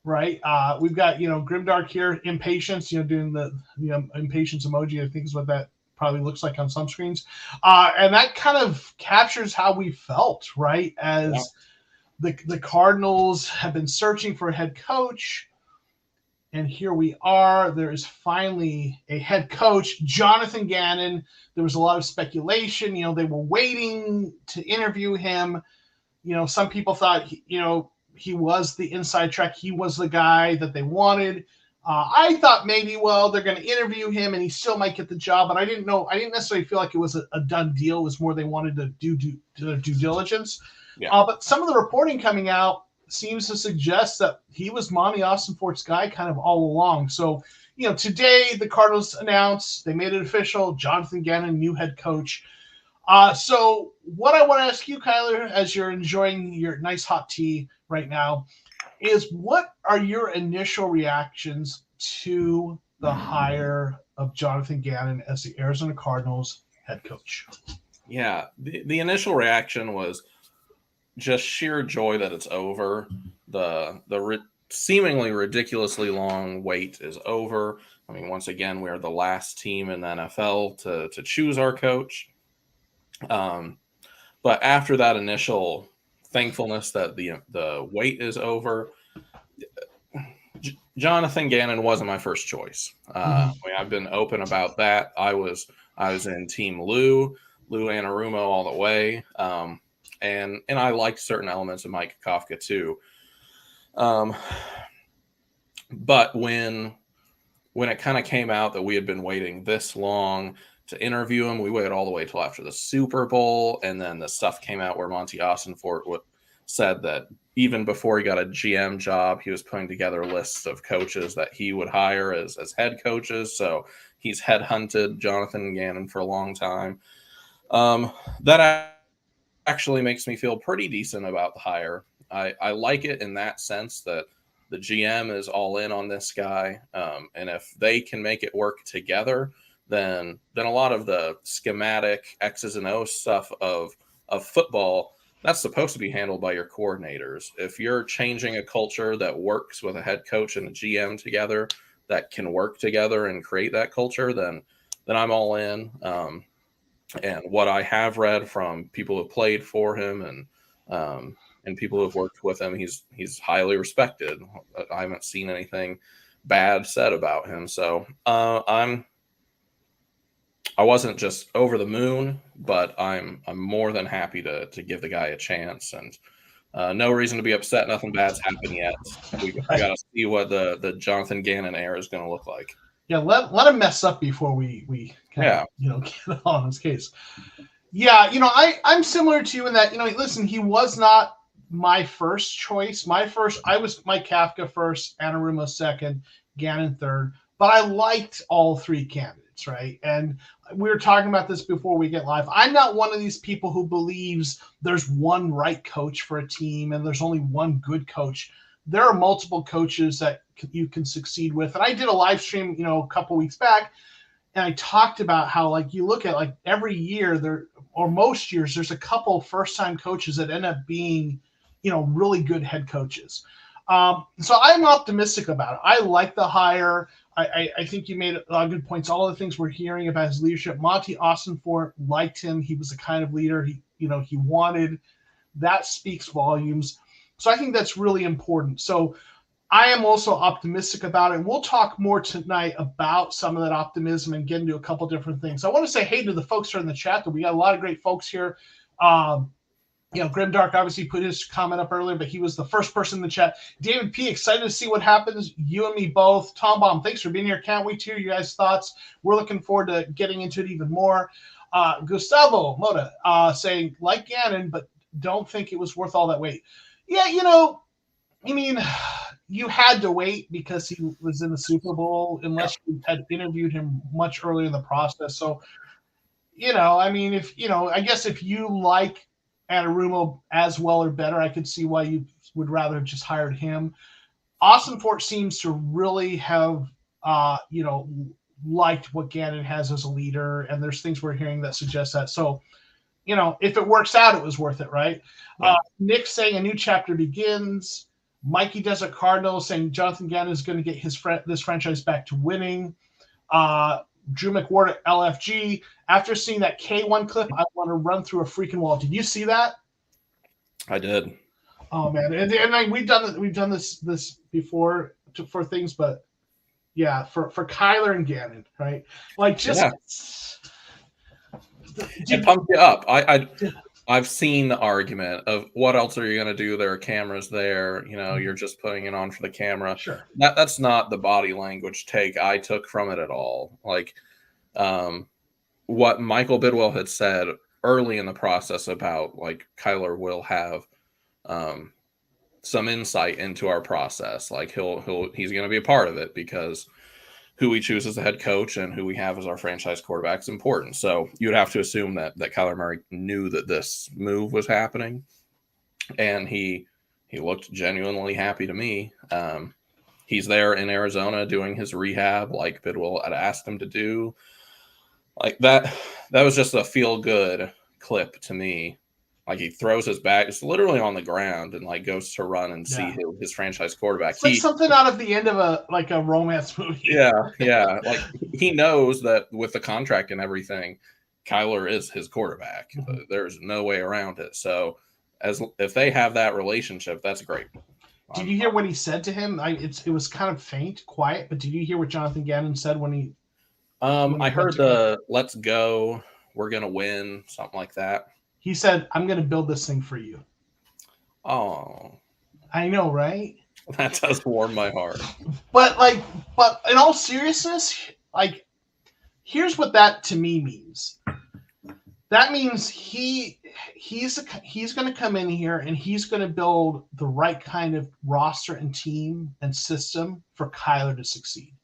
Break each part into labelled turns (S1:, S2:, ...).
S1: right? We've got, Grimdark here, impatience, doing the impatience emoji. I think is what that probably looks like on some screens. And that kind of captures how we felt, right?
S2: Yeah.
S1: As the Cardinals have been searching for a head coach. And here we are. There is finally a head coach, Jonathan Gannon. There was a lot of speculation. They were waiting to interview him. Some people thought, he was the inside track. He was the guy that they wanted. I thought maybe, well, they're going to interview him and he still might get the job, but I didn't know. I didn't necessarily feel like it was a done deal. It was more they wanted to do due diligence.
S2: Yeah.
S1: But some of the reporting coming out seems to suggest that he was Monty Austinfort's guy kind of all along. So, today the Cardinals announced, they made it official, Jonathan Gannon, new head coach. So what I want to ask you, Kyler, as you're enjoying your nice hot tea right now, is what are your initial reactions to the hire of Jonathan Gannon as the Arizona Cardinals head coach?
S2: Yeah. The initial reaction was just sheer joy that it's over. The seemingly ridiculously long wait is over. I mean, once again, we're the last team in the NFL to choose our coach. But after that initial thankfulness that the wait is over, Jonathan Gannon wasn't my first choice. I mean, I've been open about that. I was in Team Lou Anarumo all the way, and I liked certain elements of Mike Kafka too. But when it kind of came out that we had been waiting this long to interview him, we waited all the way till after the Super Bowl, and then the stuff came out where Monty Austinfort said that even before he got a GM job, he was putting together lists of coaches that he would hire as head coaches. So he's headhunted Jonathan Gannon for a long time. That actually makes me feel pretty decent about the hire. I like it in that sense that the GM is all in on this guy, and if they can make it work together, then a lot of the schematic X's and O's stuff of football, that's supposed to be handled by your coordinators. If you're changing a culture that works with a head coach and a GM together, that can work together and create that culture, then I'm all in. And what I have read from people who played for him and people who have worked with him, he's highly respected. I haven't seen anything bad said about him, so I wasn't just over the moon, but I'm more than happy to give the guy a chance, and no reason to be upset. Nothing bad's happened yet. We got to see what the Jonathan Gannon era is going to look like.
S1: Yeah, let him mess up before we kind of, get on his case. Yeah, I'm similar to you in that, listen, he was not my first choice. I was Mike Kafka first, Anarumo second, Gannon third, but I liked all three candidates, right? And we were talking about this before we get live. I'm not one of these people who believes there's one right coach for a team and there's only one good coach. There are multiple coaches that you can succeed with. And I did a live stream, a couple weeks back, and I talked about how, like, you look at, like, every year there, or most years, there's a couple first-time coaches that end up being, really good head coaches. So I'm optimistic about it. I like the hire. I think you made a lot of good points. All the things we're hearing about his leadership. Monty Austinfort liked him. He was the kind of leader he wanted. That speaks volumes. So I think that's really important. So I am also optimistic about it. We'll talk more tonight about some of that optimism and get into a couple different things. I want to say hey to the folks who are in the chat. We got a lot of great folks here. Grimdark obviously put his comment up earlier, but he was the first person in the chat. David P, excited to see what happens. You and me both. Tom Baum, thanks for being here. Can't wait to hear you guys' thoughts. We're looking forward to getting into it even more. Gustavo Moda saying, like Gannon, but don't think it was worth all that wait. Yeah, I mean, you had to wait because he was in the Super Bowl, unless you had interviewed him much earlier in the process. So, I mean, I guess if you like Anarumo as well or better, I could see why you would rather have just hired him. Austinfort seems to really have, liked what Gannon has as a leader, and there's things we're hearing that suggest that. So, if it works out, it was worth it, right?
S2: Yeah.
S1: Nick saying a new chapter begins. Mikey Desert Cardinals saying Jonathan Gannon is going to get this franchise back to winning. Drew McWhorter at LFG. After seeing that K1 clip, I want to run through a freaking wall. Did you see that?
S2: I did.
S1: Oh man, and we've done this before for things, but yeah, for Kyler and Gannon, right? Like just
S2: it pumped you up. I've seen the argument of what else are you going to do? There are cameras there. You know, you're just putting it on for the camera.
S1: Sure.
S2: That's not the body language take I took from it at all. Like, what Michael Bidwell had said early in the process about like Kyler will have some insight into our process. Like he's going to be a part of it because who we choose as the head coach and who we have as our franchise quarterback is important. So you would have to assume that Kyler Murray knew that this move was happening, and he looked genuinely happy to me. He's there in Arizona doing his rehab like Bidwell had asked him to do. Like that was just a feel good clip to me. Like he throws his bag, it's literally on the ground, and like goes to run and see his franchise quarterback.
S1: It's like something out of the end of a romance movie.
S2: Yeah. Like he knows that with the contract and everything, Kyler is his quarterback. Mm-hmm. There's no way around it. So if they have that relationship, that's great.
S1: Did you hear what he said to him? It was kind of faint, quiet, but did you hear what Jonathan Gannon said when he?
S2: I heard the "Let's go, we're gonna win," something like that.
S1: He said, "I'm going to build this thing for you."
S2: Oh,
S1: I know, right?
S2: That does warm my heart.
S1: But in all seriousness, like, here's what that to me means. That means he's going to come in here and he's going to build the right kind of roster and team and system for Kyler to succeed.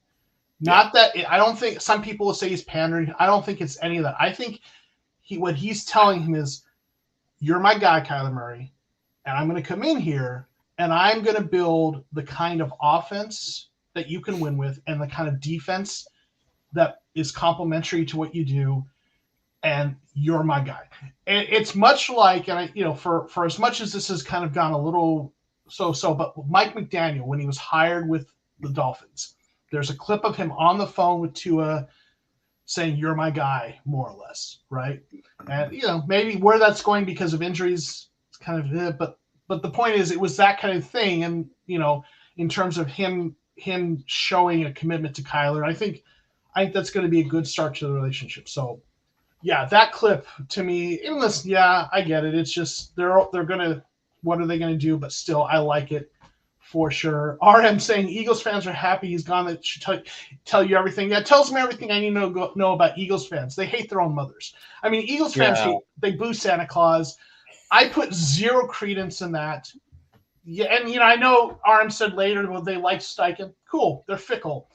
S1: Not that I don't think some people will say he's pandering. I don't think it's any of that. I think what he's telling him is, you're my guy, Kyler Murray, and I'm going to come in here and I'm going to build the kind of offense that you can win with and the kind of defense that is complementary to what you do, and you're my guy. And it's much like, and for as much as this has kind of gone a little so, but Mike McDaniel, when he was hired with the Dolphins, there's a clip of him on the phone with Tua saying, you're my guy, more or less, right? And, maybe where that's going because of injuries, it's kind of, but the point is it was that kind of thing. And, in terms of him showing a commitment to Kyler, I think that's going to be a good start to the relationship. So, yeah, that clip to me, I get it. It's just, they're going to, what are they going to do? But still, I like it. For sure. RM saying Eagles fans are happy he's gone. That should tell you everything. That tells me everything I need to know about Eagles fans. They hate their own mothers. I mean, Eagles fans they boo Santa Claus. I put zero credence in that. Yeah, and I know RM said later, well, they like Steichen. Cool, they're fickle.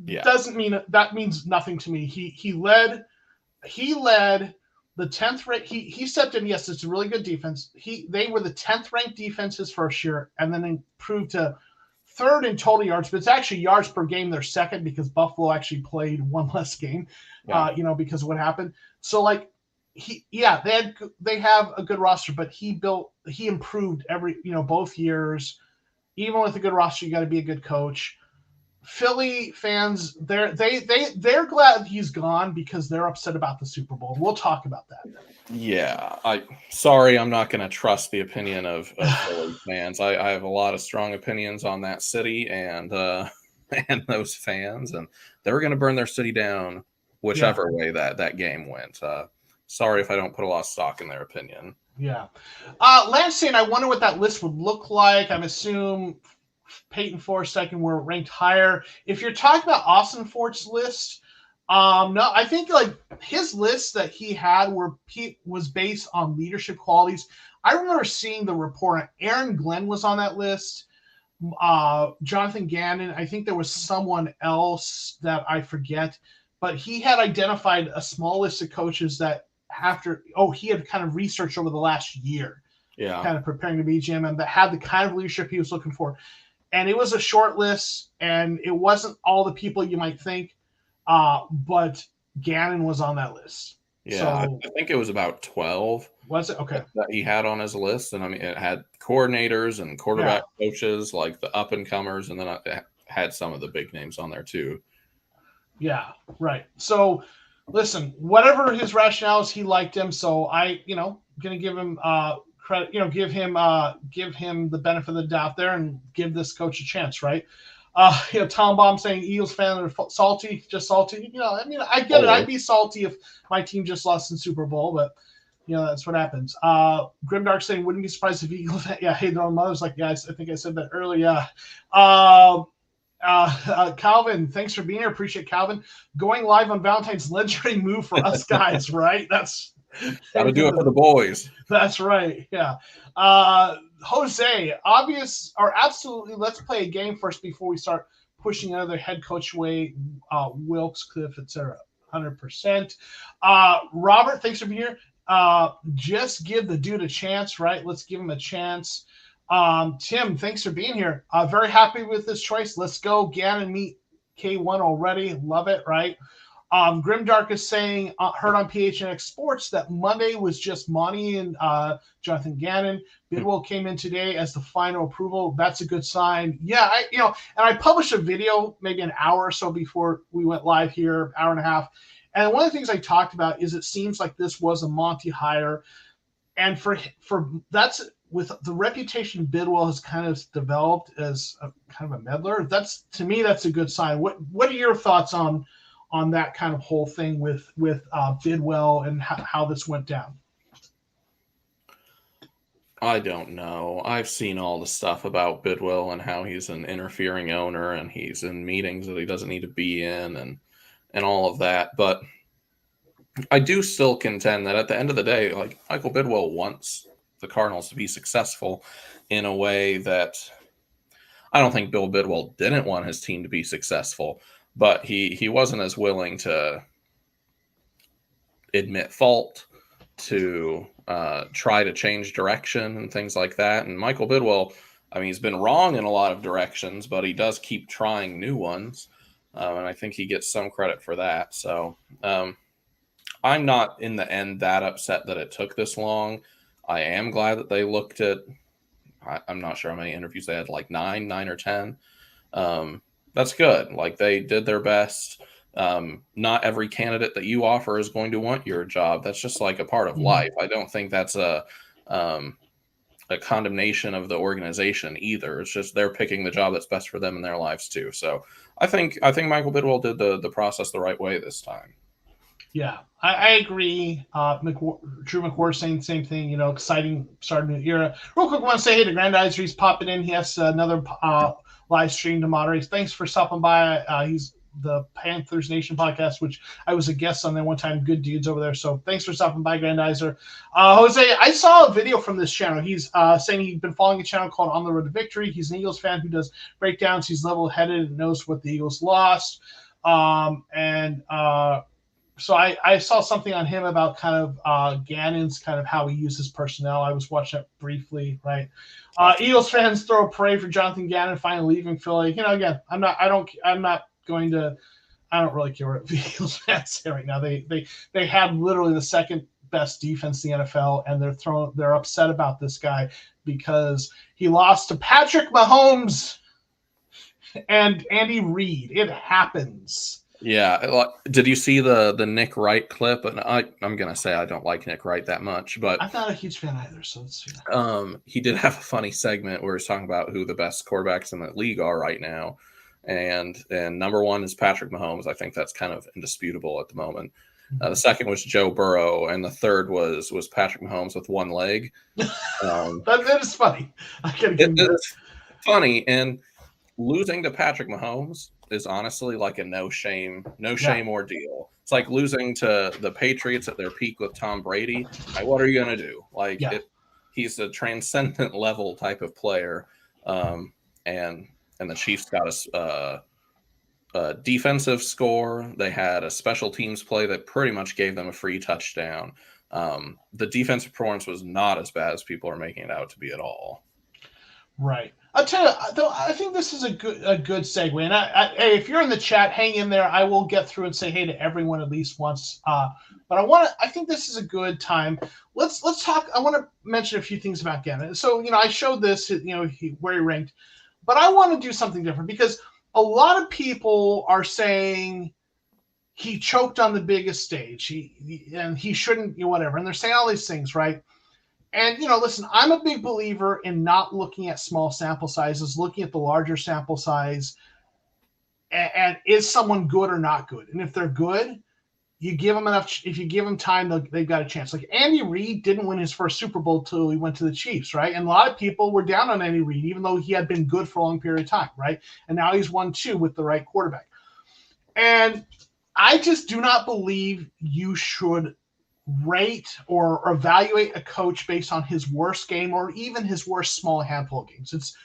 S1: Doesn't mean that means nothing to me. He led the 10th ranked. He stepped in. Yes, it's a really good defense. They were the 10th ranked defense his first year, and then improved to third in total yards. But it's actually yards per game. They're second because Buffalo actually played one less game, because of what happened. So they have a good roster, but he improved both years. Even with a good roster, you got to be a good coach. Philly fans, they're glad he's gone because they're upset about the Super Bowl. We'll talk about that.
S2: Yeah, I'm not going to trust the opinion of Philly fans. I have a lot of strong opinions on that city and those fans, and they were going to burn their city down whichever way that game went. Sorry if I don't put a lot of stock in their opinion.
S1: Yeah. Lance saying, I wonder what that list would look like. I'm assuming Peyton Forrest second were ranked higher. If you're talking about Austin Fort's list, no, I think like his list that he had was based on leadership qualities. I remember seeing the report. Aaron Glenn was on that list. Jonathan Gannon. I think there was someone else that I forget, but he had identified a small list of coaches that he had kind of researched over the last year, kind of preparing to be GM, and that had the kind of leadership he was looking for. And it was a short list, and it wasn't all the people you might think, but Gannon was on that list.
S2: Yeah, so, I think it was about 12.
S1: Was it? Okay.
S2: That he had on his list. And I mean, it had coordinators and quarterback coaches, like the up and comers, and then it had some of the big names on there too.
S1: Yeah, right. So listen, whatever his rationales, he liked him. So gonna give him credit, give him the benefit of the doubt there and give this coach a chance, right? Tom Baum saying Eagles fan are salty, just salty. I mean, I get it. I'd be salty if my team just lost in Super Bowl, but that's what happens. Grimdark saying wouldn't be surprised if Eagles hate their own mothers. Like, guys, I think I said that earlier. Calvin, thanks for being here. Appreciate Calvin. Going live on Valentine's legendary move for us guys, right? That's
S2: gotta do it for the boys.
S1: That's right. Yeah. Jose, obvious or absolutely, let's play a game first before we start pushing another head coach away. Wilkes, Cliff, etc. 100%. Robert, thanks for being here. Just give the dude a chance, right? Let's give him a chance. Tim, thanks for being here. Very happy with this choice. Let's go. Gannon meet K1 already. Love it, right? Grimdark is saying, heard on PHNX Sports that Monday was just Monty and Jonathan Gannon. Bidwell came in today as the final approval. That's a good sign. Yeah, and I published a video maybe an hour or so before we went live here, hour and a half. And one of the things I talked about is it seems like this was a Monty hire. And for that's with the reputation Bidwell has kind of developed as a kind of a meddler. To me, that's a good sign. What are your thoughts on that kind of whole thing with Bidwell and how this went down?
S2: I don't know. I've seen all the stuff about Bidwell and how he's an interfering owner and he's in meetings that he doesn't need to be in and all of that. But I do still contend that at the end of the day, like Michael Bidwell wants the Cardinals to be successful in a way that I don't think Bill Bidwell didn't want his team to be successful, but he wasn't as willing to admit fault, to try to change direction and things like that. And Michael Bidwell, I mean, he's been wrong in a lot of directions, but he does keep trying new ones. And I think he gets some credit for that. So I'm not in the end that upset that it took this long. I am glad that they looked at, I'm not sure how many interviews they had, like 9 or 10. That's good. Like they did their best. Not every candidate that you offer is going to want your job. That's just like a part of life. I don't think that's a condemnation of the organization either. It's just they're picking the job that's best for them in their lives too. So I think Michael Bidwell did the process the right way this time.
S1: Yeah, I agree. Drew McWhorter saying the same thing. Exciting start of new era. Real quick, I want to say hey to Grandizer. He's popping in. He has another live stream to moderate. Thanks for stopping by. He's the Panthers Nation podcast, which I was a guest on there one time. Good dudes over there. So thanks for stopping by, Grandizer. Jose, I saw a video from this channel. He's saying he'd been following a channel called On the Road to Victory. He's an Eagles fan who does breakdowns. He's level-headed and knows what the Eagles lost. So I saw something on him about kind of Gannon's kind of how he uses personnel. I was watching it briefly, right? Eagles fans throw a parade for Jonathan Gannon finally leaving Philly. Again, I don't really care what the Eagles fans say right now. They had literally the second best defense in the NFL, and they're upset about this guy because he lost to Patrick Mahomes and Andy Reid. It happens.
S2: Yeah. Did you see the Nick Wright clip? And I'm going to say I don't like Nick Wright that much, but
S1: I'm not a huge fan either. So let's see.
S2: He did have a funny segment where he's talking about who the best quarterbacks in the league are right now. And number one is Patrick Mahomes. I think that's kind of indisputable at the moment. The second was Joe Burrow, and the third was Patrick Mahomes with one leg.
S1: That is funny.
S2: It's funny, and losing to Patrick Mahomes is honestly like a no shame ordeal. It's like losing to the Patriots at their peak with Tom Brady. Like, what are you going to do? He's a transcendent level type of player. And the Chiefs got a defensive score. They had a special teams play that pretty much gave them a free touchdown. The defensive performance was not as bad as people are making it out to be at all.
S1: Right. I'll tell you, though, I think this is a good segue. And hey, if you're in the chat, hang in there. I will get through and say hey to everyone at least once. But I think this is a good time. Let's talk. I want to mention a few things about Gannon. So I showed this, where he ranked, but I want to do something different because a lot of people are saying he choked on the biggest stage. He shouldn't, whatever. And they're saying all these things, right? And, listen, I'm a big believer in not looking at small sample sizes, looking at the larger sample size. And is someone good or not good? And if they're good, you give them enough. If you give them time, they've got a chance. Like Andy Reid didn't win his first Super Bowl till he went to the Chiefs, right? And a lot of people were down on Andy Reid, even though he had been good for a long period of time, right? And now he's won 2 with the right quarterback. And I just do not believe you should rate or evaluate a coach based on his worst game or even his worst small handful of games. It's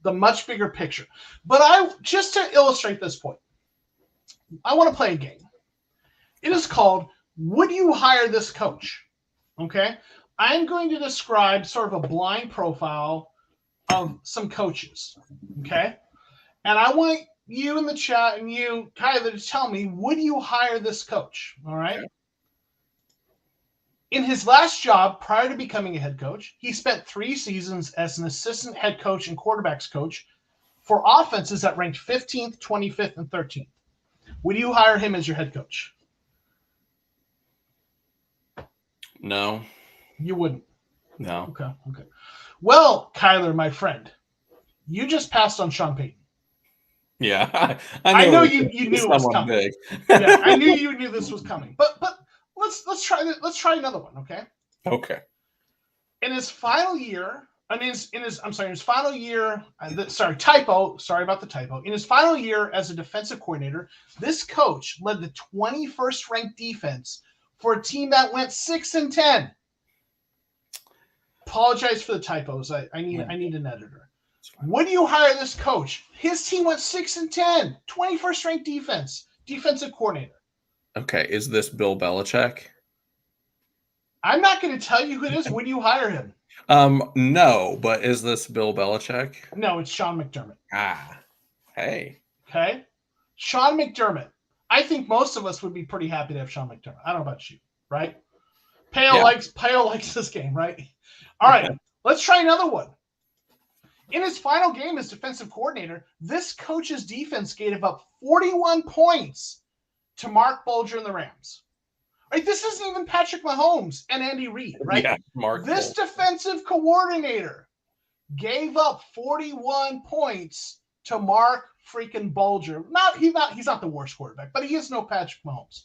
S1: the much bigger picture. But just to illustrate this point, I want to play a game. It is called Would You Hire This Coach? Okay. I'm going to describe sort of a blind profile of some coaches. Okay. And I want you in the chat and you, Kyler, to tell me, would you hire this coach? All right. Okay. In his last job, prior to becoming a head coach, he spent 3 seasons as an assistant head coach and quarterbacks coach for offenses that ranked 15th, 25th, and 13th. Would you hire him as your head coach?
S2: No.
S1: You wouldn't?
S2: No.
S1: Okay. Well, Kyler, my friend, you just passed on Sean Payton.
S2: Yeah.
S1: I know you knew it was coming. Big. Yeah, I knew you knew this was coming. But let's try another one, okay?
S2: Okay.
S1: In his final year, his final year, typo, sorry about the typo. In his final year as a defensive coordinator, this coach led the 21st ranked defense for a team that went 6-10. Apologize for the typos. I need an editor. Would you hire this coach? His team went 6-10, 21st ranked defensive coordinator.
S2: Okay, is this Bill Belichick?
S1: I'm not going to tell you who it is. Would you hire him?
S2: No, but is this Bill Belichick?
S1: No, it's Sean McDermott.
S2: Hey.
S1: Okay, Sean McDermott. I think most of us would be pretty happy to have Sean McDermott. I don't know about you, right? Pale likes this game, right? All right, let's try another one. In his final game as defensive coordinator, this coach's defense gave up 41 points to Mark Bulger and the Rams. Right? This isn't even Patrick Mahomes and Andy Reid, right?
S2: Yeah,
S1: this defensive coordinator gave up 41 points to Mark freaking Bulger. He's not the worst quarterback, but he is no Patrick Mahomes.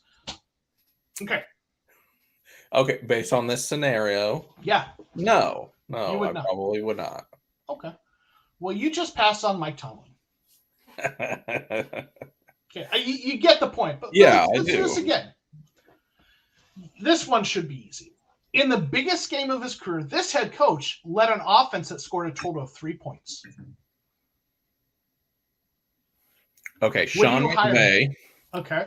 S2: Okay, based on this scenario.
S1: Yeah.
S2: No, I probably would not.
S1: Okay. Well, you just passed on Mike Tomlin. Okay, you get the point. But let's do this again. This one should be easy. In the biggest game of his career, this head coach led an offense that scored a total of 3 points.
S2: Okay, Sean McVay.
S1: Okay.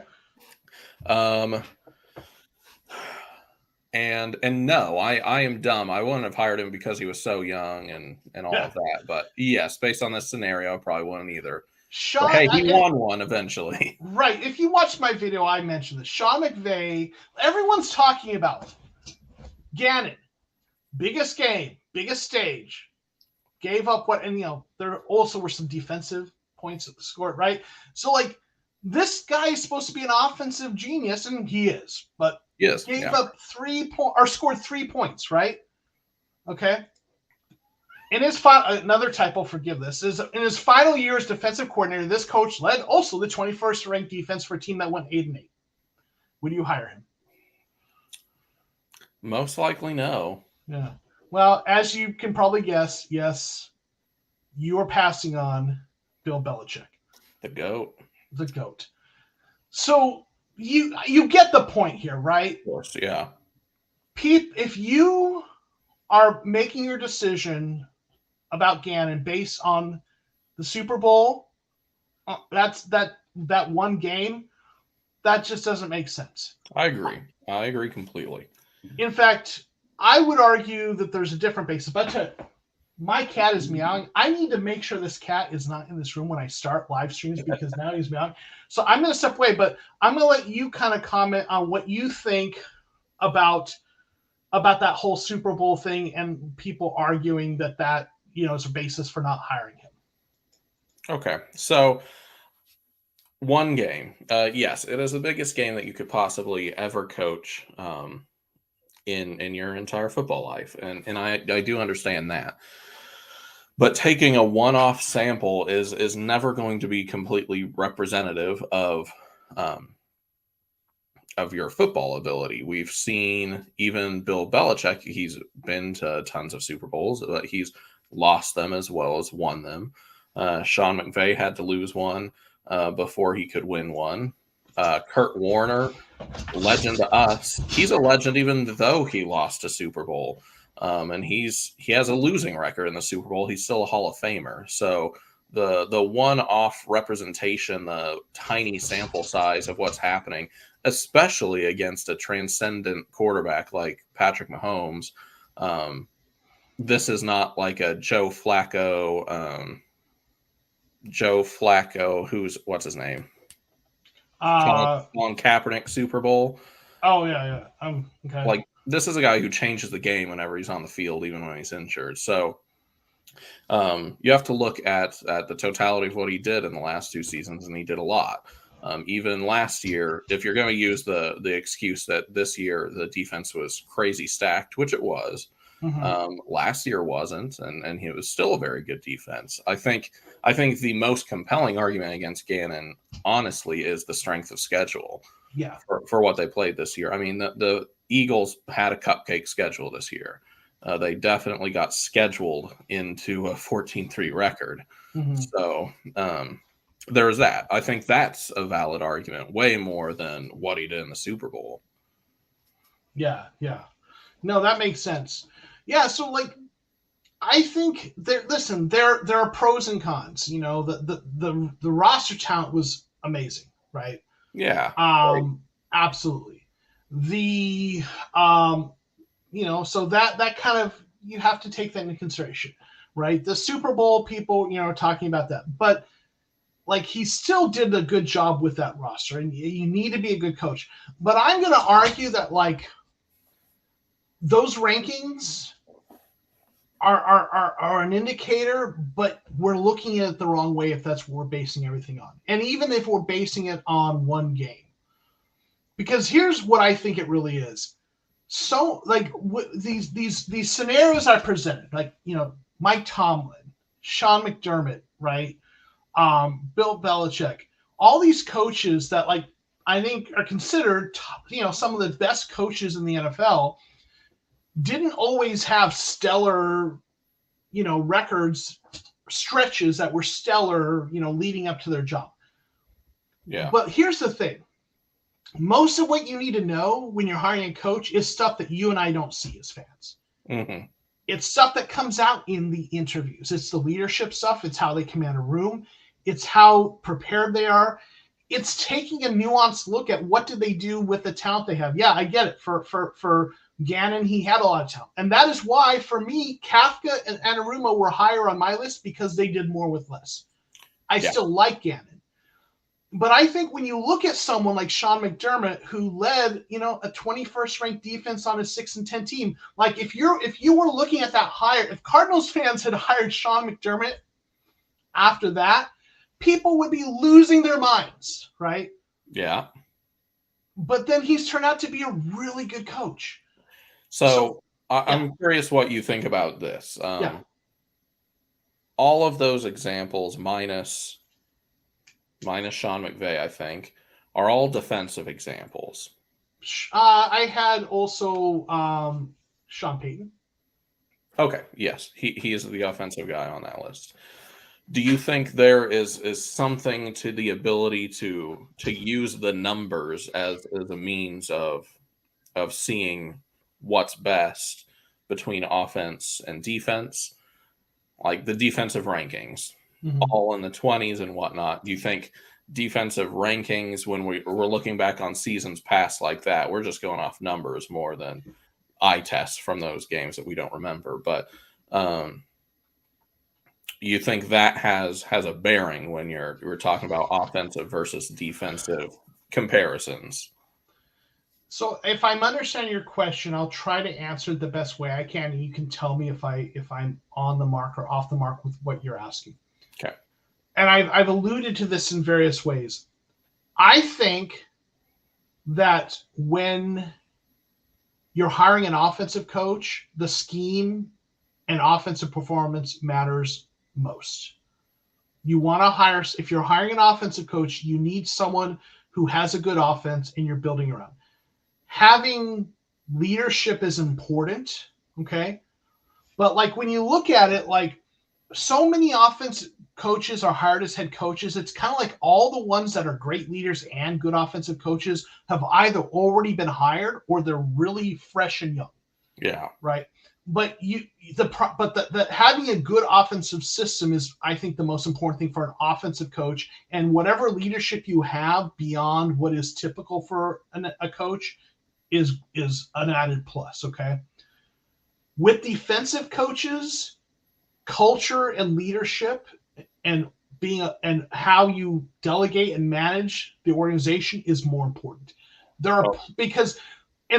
S2: And no, I am dumb. I wouldn't have hired him because he was so young and all of that. But yes, based on this scenario, I probably wouldn't either.
S1: Sean,
S2: hey, he won one eventually.
S1: Right. If you watched my video, I mentioned this. Sean McVay, everyone's talking about Gannon, biggest game, biggest stage, gave up there also were some defensive points at the score, right? So, this guy is supposed to be an offensive genius, and he is, but gave up 3 points or scored 3 points, right? Okay. In his another typo, forgive this, is in his final year as defensive coordinator, this coach led also the 21st ranked defense for a team that went 8-8. Would you hire him?
S2: Most likely no.
S1: Yeah. Well, as you can probably guess, yes, you are passing on Bill Belichick.
S2: The GOAT.
S1: The GOAT. So you get the point here, right?
S2: Of course, yeah.
S1: If you are making your decision about Gannon based on the Super Bowl, that one game, that just doesn't make sense.
S2: I agree completely.
S1: In fact, I would argue that there's a different basis. But My cat is meowing. I need to make sure this cat is not in this room when I start live streams because now he's meowing. So I'm going to step away, but I'm going to let you kind of comment on what you think about that whole Super Bowl thing and people arguing that is a basis for not hiring him.
S2: Okay, so one game. Yes, it is the biggest game that you could possibly ever coach in your entire football life, and I do understand that. But taking a one-off sample is never going to be completely representative of your football ability. We've seen even Bill Belichick, he's been to tons of Super Bowls, but he's lost them as well as won them. Sean McVay had to lose one before he could win one. Kurt Warner, legend to us. He's a legend even though he lost a Super Bowl. And he has a losing record in the Super Bowl. He's still a Hall of Famer. So the one-off representation, the tiny sample size of what's happening, especially against a transcendent quarterback like Patrick Mahomes, this is not like a Joe Flacco. What's his name? Colin Kaepernick Super Bowl.
S1: Oh yeah. Okay.
S2: Like, this is a guy who changes the game whenever he's on the field, even when he's injured. So you have to look at the totality of what he did in the last 2 seasons, and he did a lot. Even last year, if you're going to use the excuse that this year the defense was crazy stacked, which it was, last year wasn't, and he was still a very good defense. I think the most compelling argument against Gannon, honestly, is the strength of schedule.
S1: Yeah,
S2: for what they played this year. I mean, the Eagles had a cupcake schedule this year. They definitely got scheduled into a 14-3 record. So there's that. I think that's a valid argument, way more than what he did in the Super Bowl.
S1: Yeah. No, that makes sense. Yeah, so like, I think there are pros and cons. You know, the roster talent was amazing, right?
S2: Yeah.
S1: Absolutely. The so that kind of, you have to take that into consideration, right? The Super Bowl people, talking about that, but like, he still did a good job with that roster, and you need to be a good coach. But I'm going to argue that, like, those rankings are an indicator, but we're looking at it the wrong way if that's what we're basing everything on. And even if we're basing it on one game, because here's what I think it really is. So, like, these scenarios I presented, like, Mike Tomlin, Sean McDermott, right? Bill Belichick, all these coaches that, like, I think are considered, some of the best coaches in the NFL, didn't always have stellar, records, stretches that were stellar, leading up to their job.
S2: Yeah.
S1: But here's the thing. Most of what you need to know when you're hiring a coach is stuff that you and I don't see as fans. It's stuff that comes out in the interviews. It's the leadership stuff. It's how they command a room. It's how prepared they are. It's taking a nuanced look at what did they do with the talent they have. Yeah, I get it. For Gannon, he had a lot of talent. And that is why, for me, Kafka and Anarumo were higher on my list, because they did more with less. I still like Gannon. But I think when you look at someone like Sean McDermott, who led, a 21st ranked defense on a 6-10 team, like, if you were looking at that hire, if Cardinals fans had hired Sean McDermott after that, people would be losing their minds, right?
S2: Yeah.
S1: But then he's turned out to be a really good coach.
S2: So I'm curious what you think about this. All of those examples, minus Sean McVay, I think, are all defensive examples.
S1: I had also Sean Payton.
S2: Okay, yes, he is the offensive guy on that list. Do you think there is something to the ability to use the numbers as a means of seeing what's best between offense and defense, like the defensive rankings, all in the 20s and whatnot? Do you think defensive rankings, when we're looking back on seasons past like that, we're just going off numbers more than eye tests from those games that we don't remember? But you think that has a bearing when we're talking about offensive versus defensive comparisons?
S1: So if I'm understanding your question, I'll try to answer it the best way I can, and you can tell me if I'm on the mark or off the mark with what you're asking.
S2: Okay.
S1: And I've alluded to this in various ways. I think that when you're hiring an offensive coach, the scheme and offensive performance matters most. You want to hire, if you're hiring an offensive coach, you need someone who has a good offense and you're building around. Having leadership is important, okay? But like when you look at it, like so many offensive coaches are hired as head coaches. It's kind of like all the ones that are great leaders and good offensive coaches have either already been hired or they're really fresh and young.
S2: Yeah.
S1: Right. But having a good offensive system is, I think, the most important thing for an offensive coach. And whatever leadership you have beyond what is typical for a coach is an added plus. Okay. With defensive coaches, culture and leadership and and how you delegate and manage the organization is more important. Because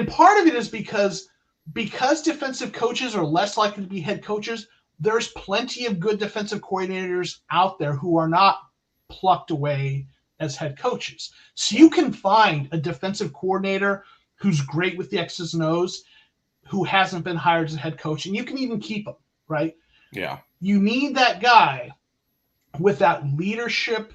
S1: part of it is because defensive coaches are less likely to be head coaches. There's plenty of good defensive coordinators out there who are not plucked away as head coaches. So you can find a defensive coordinator who's great with the X's and O's, who hasn't been hired as a head coach, and you can even keep them, right?
S2: Yeah.
S1: You need that guy with that leadership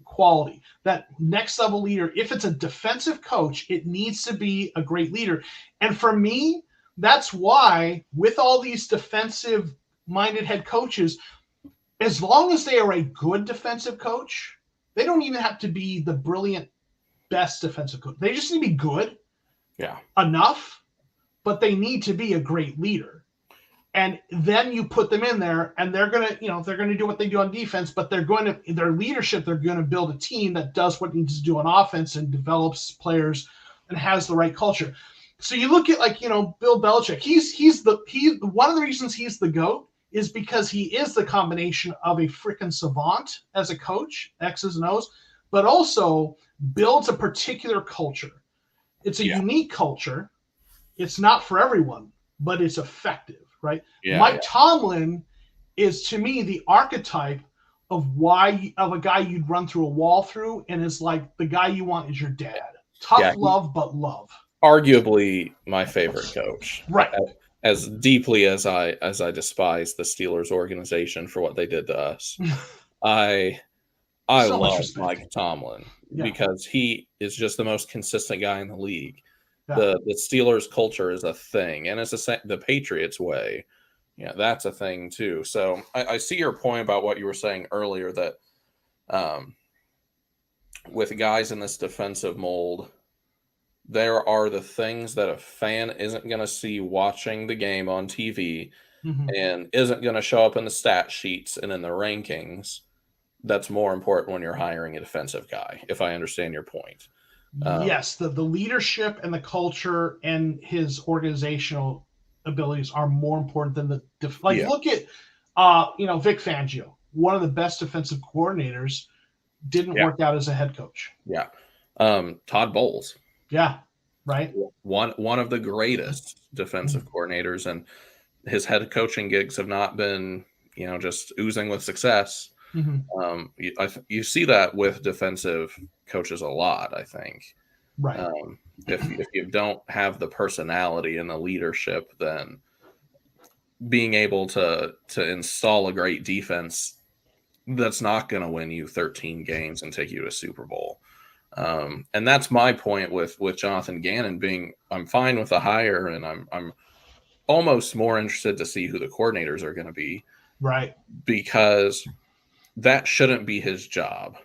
S1: quality, that next level leader. If it's a defensive coach, it needs to be a great leader. And for me, that's why with all these defensive minded head coaches, as long as they are a good defensive coach, they don't even have to be the brilliant best defensive coach. They just need to be good enough, but they need to be a great leader. And then you put them in there and they're going to do what they do on defense, but their leadership, they're going to build a team that does what it needs to do on offense and develops players and has the right culture. So you look at Bill Belichick, one of the reasons he's the GOAT is because he is the combination of a freaking savant as a coach, X's and O's, but also builds a particular culture. It's a unique culture. It's not for everyone, but it's effective, right? Mike Tomlin is, to me, the archetype of a guy you'd run through a wall through, and is like the guy you want is your dad. Tough love, but love.
S2: Arguably my favorite coach.
S1: Right.
S2: As deeply as I despise the Steelers organization for what they did to us, I love Mike Tomlin because he is just the most consistent guy in the league. Yeah. The Steelers culture is a thing, and it's the Patriots way. Yeah, that's a thing too. So I see your point about what you were saying earlier, that with guys in this defensive mold, there are the things that a fan isn't going to see watching the game on TV and isn't going to show up in the stat sheets and in the rankings. That's more important when you're hiring a defensive guy, if I understand your point.
S1: Yes, the leadership and the culture and his organizational abilities are more important than look at Vic Fangio, one of the best defensive coordinators, didn't work out as a head coach.
S2: Yeah. Todd Bowles.
S1: Yeah. Right.
S2: One of the greatest defensive coordinators, and his head coaching gigs have not been, just oozing with success. You see that with defensive coaches a lot, I think.
S1: Right.
S2: If you don't have the personality and the leadership, then being able to install a great defense, that's not going to win you 13 games and take you to a Super Bowl. And that's my point with Jonathan Gannon I'm fine with the hire, and I'm almost more interested to see who the coordinators are going to be.
S1: Right.
S2: Because that shouldn't be his job.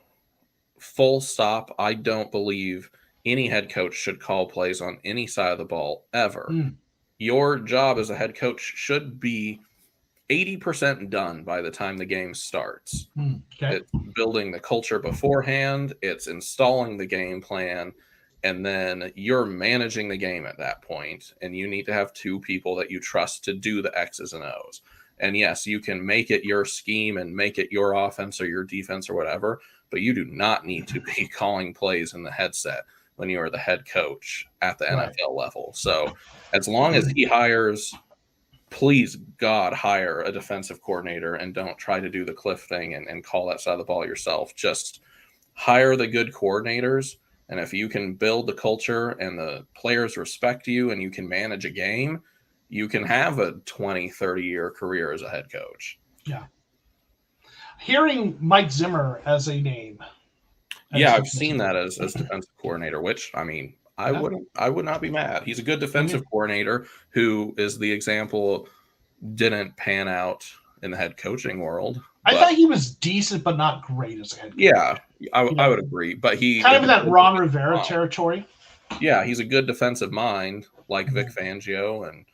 S2: Full stop. I don't believe any head coach should call plays on any side of the ball ever. Your job as a head coach should be 80% done by the time the game starts. It's building the culture beforehand. It's installing the game plan. And then you're managing the game at that point. And you need to have two people that you trust to do the X's and O's. And yes, you can make it your scheme and make it your offense or your defense or whatever, but you do not need to be calling plays in the headset when you are the head coach at the NFL level. So as long as he hires, please, God, hire a defensive coordinator and don't try to do the Cliff thing and call that side of the ball yourself. Just hire the good coordinators. And if you can build the culture and the players respect you and you can manage a game, you can have a 20, 30-year career as a head coach.
S1: Yeah. Hearing Mike Zimmer as a name.
S2: Yeah, I've seen that as defensive coordinator, which, I mean, I would not be mad. He's a good defensive coordinator who is the example didn't pan out in the head coaching world.
S1: I thought he was decent, but not great as a head coach.
S2: Yeah, I would agree. But he
S1: kind of in that Ron Rivera territory.
S2: Yeah, he's a good defensive mind, like Vic Fangio and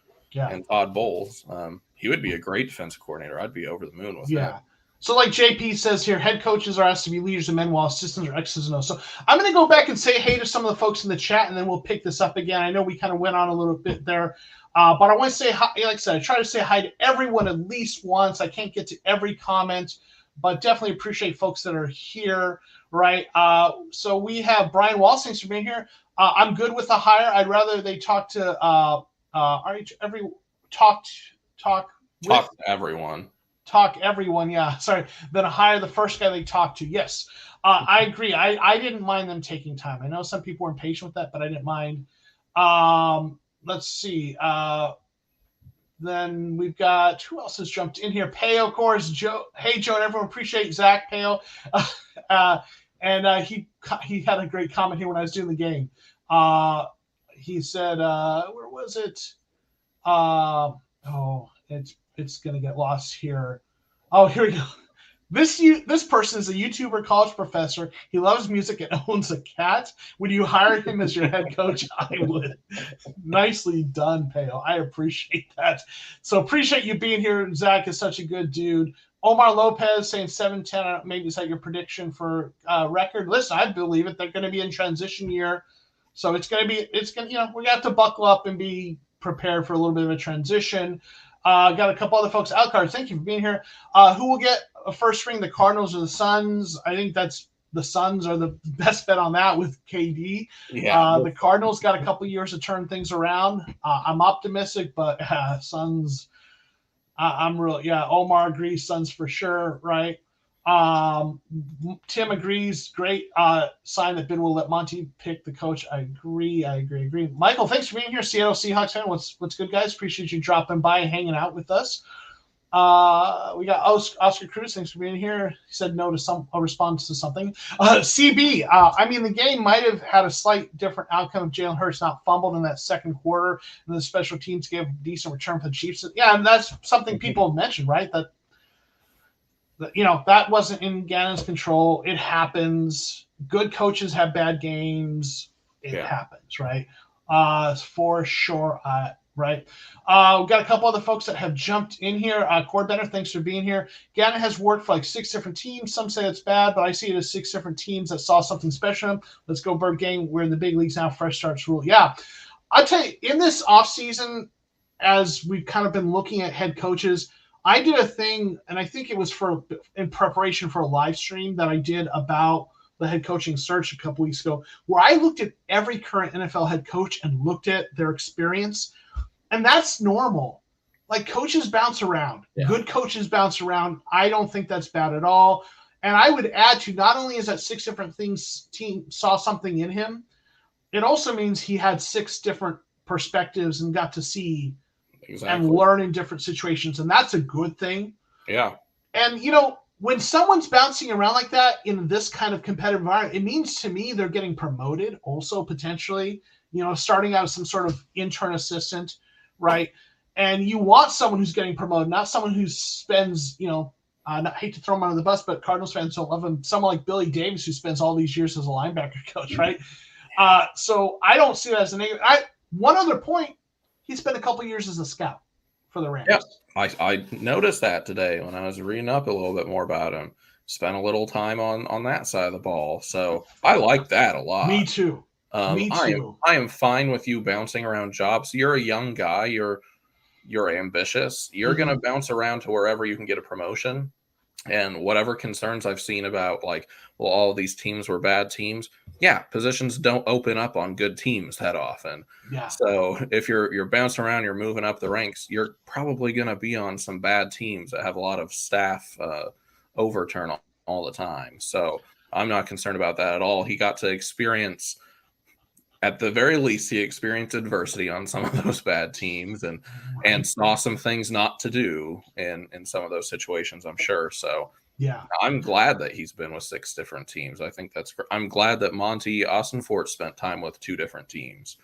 S2: Todd Bowles. He would be a great defensive coordinator. I'd be over the moon with that.
S1: So like JP says here, head coaches are asked to be leaders of men while assistants are X's and O's. So I'm going to go back and say hey to some of the folks in the chat, and then we'll pick this up again. I know we kind of went on a little bit there, but I want to say hi. Like I said, I try to say hi to everyone at least once. I can't get to every comment, but definitely appreciate folks that are here, right? So we have Brian Walsh. Thanks for being here. I'm good with the hire. I'd rather they talk to
S2: everyone.
S1: Talk everyone, then hire the first guy they talk to. Yes, I agree. I didn't mind them taking time. I know some people were impatient with that, but I didn't mind. Let's see. Then we've got, who else has jumped in here? Peo, of course. Joe. Hey, Joe, and everyone appreciate Zach Peo. And he had a great comment here when I was doing the game. He said, where was it? It's going to get lost here. Oh, here we go. This person is a YouTuber, college professor. He loves music and owns a cat. Would you hire him as your head coach? I would. Nicely done, Pale. I appreciate that. So appreciate you being here. Zach is such a good dude. Omar Lopez saying 7-10. Maybe is that your prediction for record? Listen, I believe it. They're going to be in transition year. So we're going to have to buckle up and be prepared for a little bit of a transition. Got a couple other folks. Alcard, thank you for being here. Who will get a first ring, the Cardinals or the Suns? I think that's the Suns are the best bet on that with KD. Yeah. The Cardinals got a couple years to turn things around. I'm optimistic, but Suns, I'm real. Yeah, Omar agrees, Suns for sure, right? Tim agrees. Great sign that Bidwell let Monty pick the coach. I agree. Michael, thanks for being here. Seattle Seahawks fan. What's good, guys? Appreciate you dropping by and hanging out with us. We got Oscar Cruz. Thanks for being here. He said no to a response to something. CB. The game might have had a slight different outcome if Jalen Hurts not fumbled in that second quarter, and the special teams gave a decent return for the Chiefs. Yeah, and that's something people have mentioned, right? That wasn't in Gannon's control. It happens. Good coaches have bad games. It happens, right? For sure, right? We've got a couple other folks that have jumped in here. Cord Bennett, thanks for being here. Gannon has worked for like 6 different teams. Some say it's bad, but I see it as 6 different teams that saw something special in him. Let's go, Bird Gang. We're in the big leagues now. Fresh starts rule. Yeah. I'll tell you, in this offseason, as we've kind of been looking at head coaches, I did a thing, and I think it was in preparation for a live stream that I did about the head coaching search a couple weeks ago, where I looked at every current NFL head coach and looked at their experience, and that's normal. Like, coaches bounce around. Yeah. Good coaches bounce around. I don't think that's bad at all. And I would add to, not only is that 6 different things team saw something in him, it also means he had 6 different perspectives and got to see and learn in different situations. And that's a good thing. Yeah. And, when someone's bouncing around like that in this kind of competitive environment, it means to me they're getting promoted also potentially, starting out as some sort of intern assistant, right? And you want someone who's getting promoted, not someone who spends, I hate to throw him under the bus, but Cardinals fans don't love him. Someone like Billy Davis, who spends all these years as a linebacker coach, right? So I don't see that as a negative. One other point, he spent a couple years as a scout for the Rams.
S2: Yeah, I noticed that today when I was reading up a little bit more about him. Spent a little time on that side of the ball. So I like that a lot.
S1: Me too. Me too.
S2: I am fine with you bouncing around jobs. You're a young guy. You're you're ambitious, you're going to bounce around to wherever you can get a promotion. And whatever concerns I've seen about, like, well, all of these teams were bad teams. Yeah, positions don't open up on good teams that often.
S1: Yeah.
S2: So if you're bouncing around, you're moving up the ranks, you're probably going to be on some bad teams that have a lot of staff overturn all the time. So I'm not concerned about that at all. He got to experience, at the very least, he experienced adversity on some of those bad teams and saw some things not to do in some of those situations, I'm sure. So
S1: yeah,
S2: I'm glad that he's been with 6 different teams. I think I'm glad that Monty Austin-Fort spent time with 2 different teams,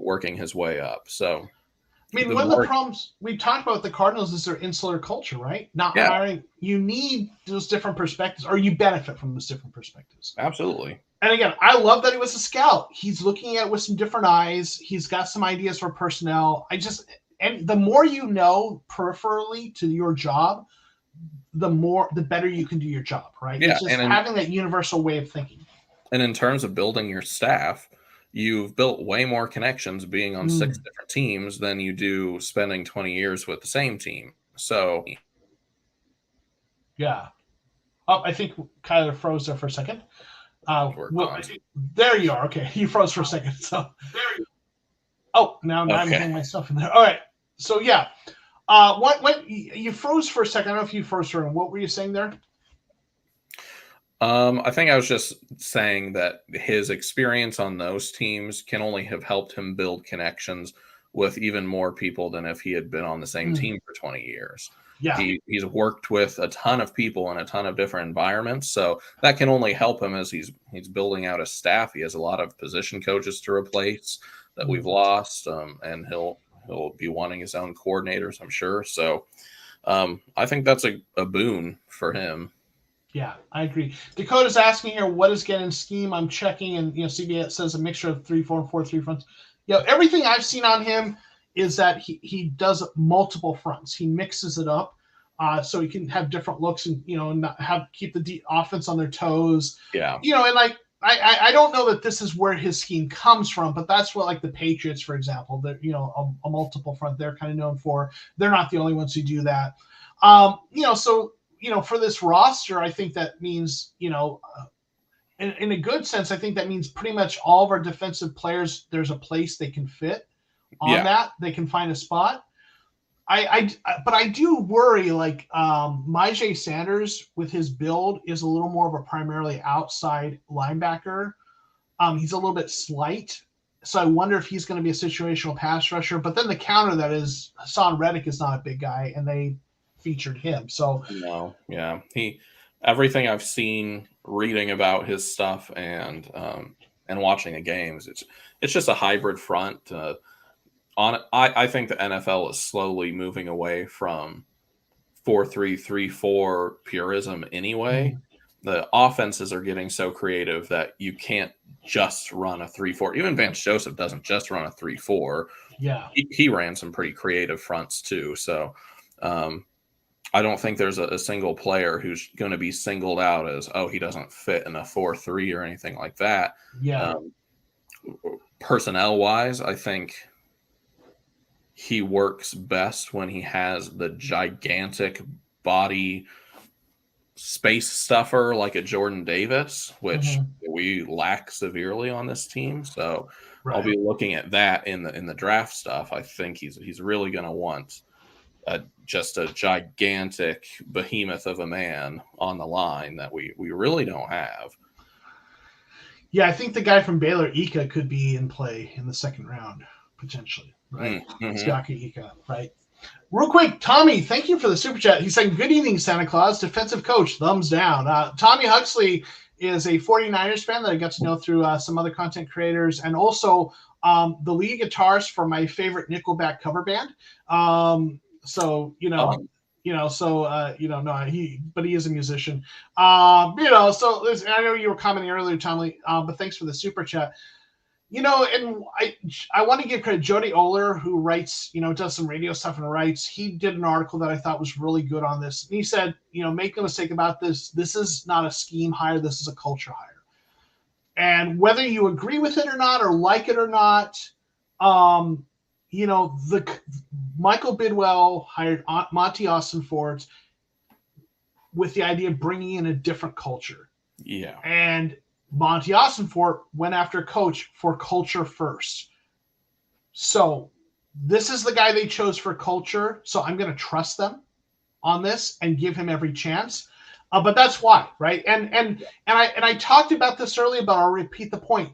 S2: working his way up. So,
S1: I mean, one of the problems we talked about with the Cardinals is their insular culture, right? Not hiring. You need those different perspectives, or you benefit from those different perspectives.
S2: Absolutely.
S1: And again, I love that he was a scout. He's looking at it with some different eyes. He's got some ideas for personnel. And the more you know peripherally to your job, the better you can do your job, right?
S2: Yeah,
S1: it's just having that universal way of thinking.
S2: And in terms of building your staff, you've built way more connections being on 6 different teams than you do spending 20 years with the same team. So,
S1: yeah. Oh, I think Kyler froze there for a second. There you are. Okay, you froze for a second. So, now I'm getting myself in there. All right. So yeah, what you froze for a second? I don't know if you froze for. What were you saying there?
S2: I think I was just saying that his experience on those teams can only have helped him build connections with even more people than if he had been on the same team for 20 years.
S1: Yeah.
S2: He's worked with a ton of people in a ton of different environments, so that can only help him as he's building out a staff. He has a lot of position coaches to replace that we've lost, and he'll be wanting his own coordinators, I'm sure. So I think that's a boon for him.
S1: Yeah, I agree. Dakota's asking here, what is Gannon's scheme? I'm checking, and CBS says a mixture of 3-4 and 4-3 fronts. Everything I've seen on him is that he does multiple fronts. He mixes it up so he can have different looks and keep the offense on their toes.
S2: Yeah.
S1: And like I don't know that this is where his scheme comes from, but that's what, like the Patriots, for example, they're a multiple front they're kind of known for. They're not the only ones who do that. So for this roster, I think that means in a good sense, I think that means pretty much all of our defensive players, there's a place they can fit on that. They can find a spot. But I do worry, like Myjai Sanders with his build is a little more of a primarily outside linebacker. He's a little bit slight. So I wonder if he's going to be a situational pass rusher. But then the counter that is Hassan Reddick is not a big guy, and they featured him. So
S2: no, yeah, everything I've seen, reading about his stuff, and watching the games, it's just a hybrid front. I think the NFL is slowly moving away from 4-3-3-4 purism anyway. The offenses are getting so creative that you can't just run a 3-4. Even Vance Joseph doesn't just run a 3-4.
S1: Yeah,
S2: he ran some pretty creative fronts too. So I don't think there's a single player who's going to be singled out as, he doesn't fit in a 4-3 or anything like that.
S1: Yeah.
S2: Personnel wise, I think he works best when he has the gigantic body space stuffer like a Jordan Davis, which we lack severely on this team. So I'll be looking at that in the draft stuff. I think he's really going to want just a gigantic behemoth of a man on the line that we really don't have.
S1: Yeah, I think the guy from Baylor, Ika, could be in play in the second round potentially. Right, Siaki Ika, right? Real quick, Tommy, thank you for the super chat. He's saying, good evening, Santa Claus, defensive coach, thumbs down. Tommy Huxley is a 49ers fan that I got to know through some other content creators, and also the lead guitarist for my favorite Nickelback cover band. But he is a musician. So I know you were commenting earlier, Tommy, but thanks for the super chat. And I want to give credit. Jody Oler, who writes, does some radio stuff and writes, he did an article that I thought was really good on this. And he said, make no mistake about this. This is not a scheme hire. This is a culture hire. And whether you agree with it or not, or like it or not, Michael Bidwell hired Monty Ossenfort with the idea of bringing in a different culture.
S2: Yeah.
S1: And Monty Ossenfort went after coach for culture first. So this is the guy they chose for culture. So I'm going to trust them on this and give him every chance. But that's why, right? And I talked about this earlier, but I'll repeat the point.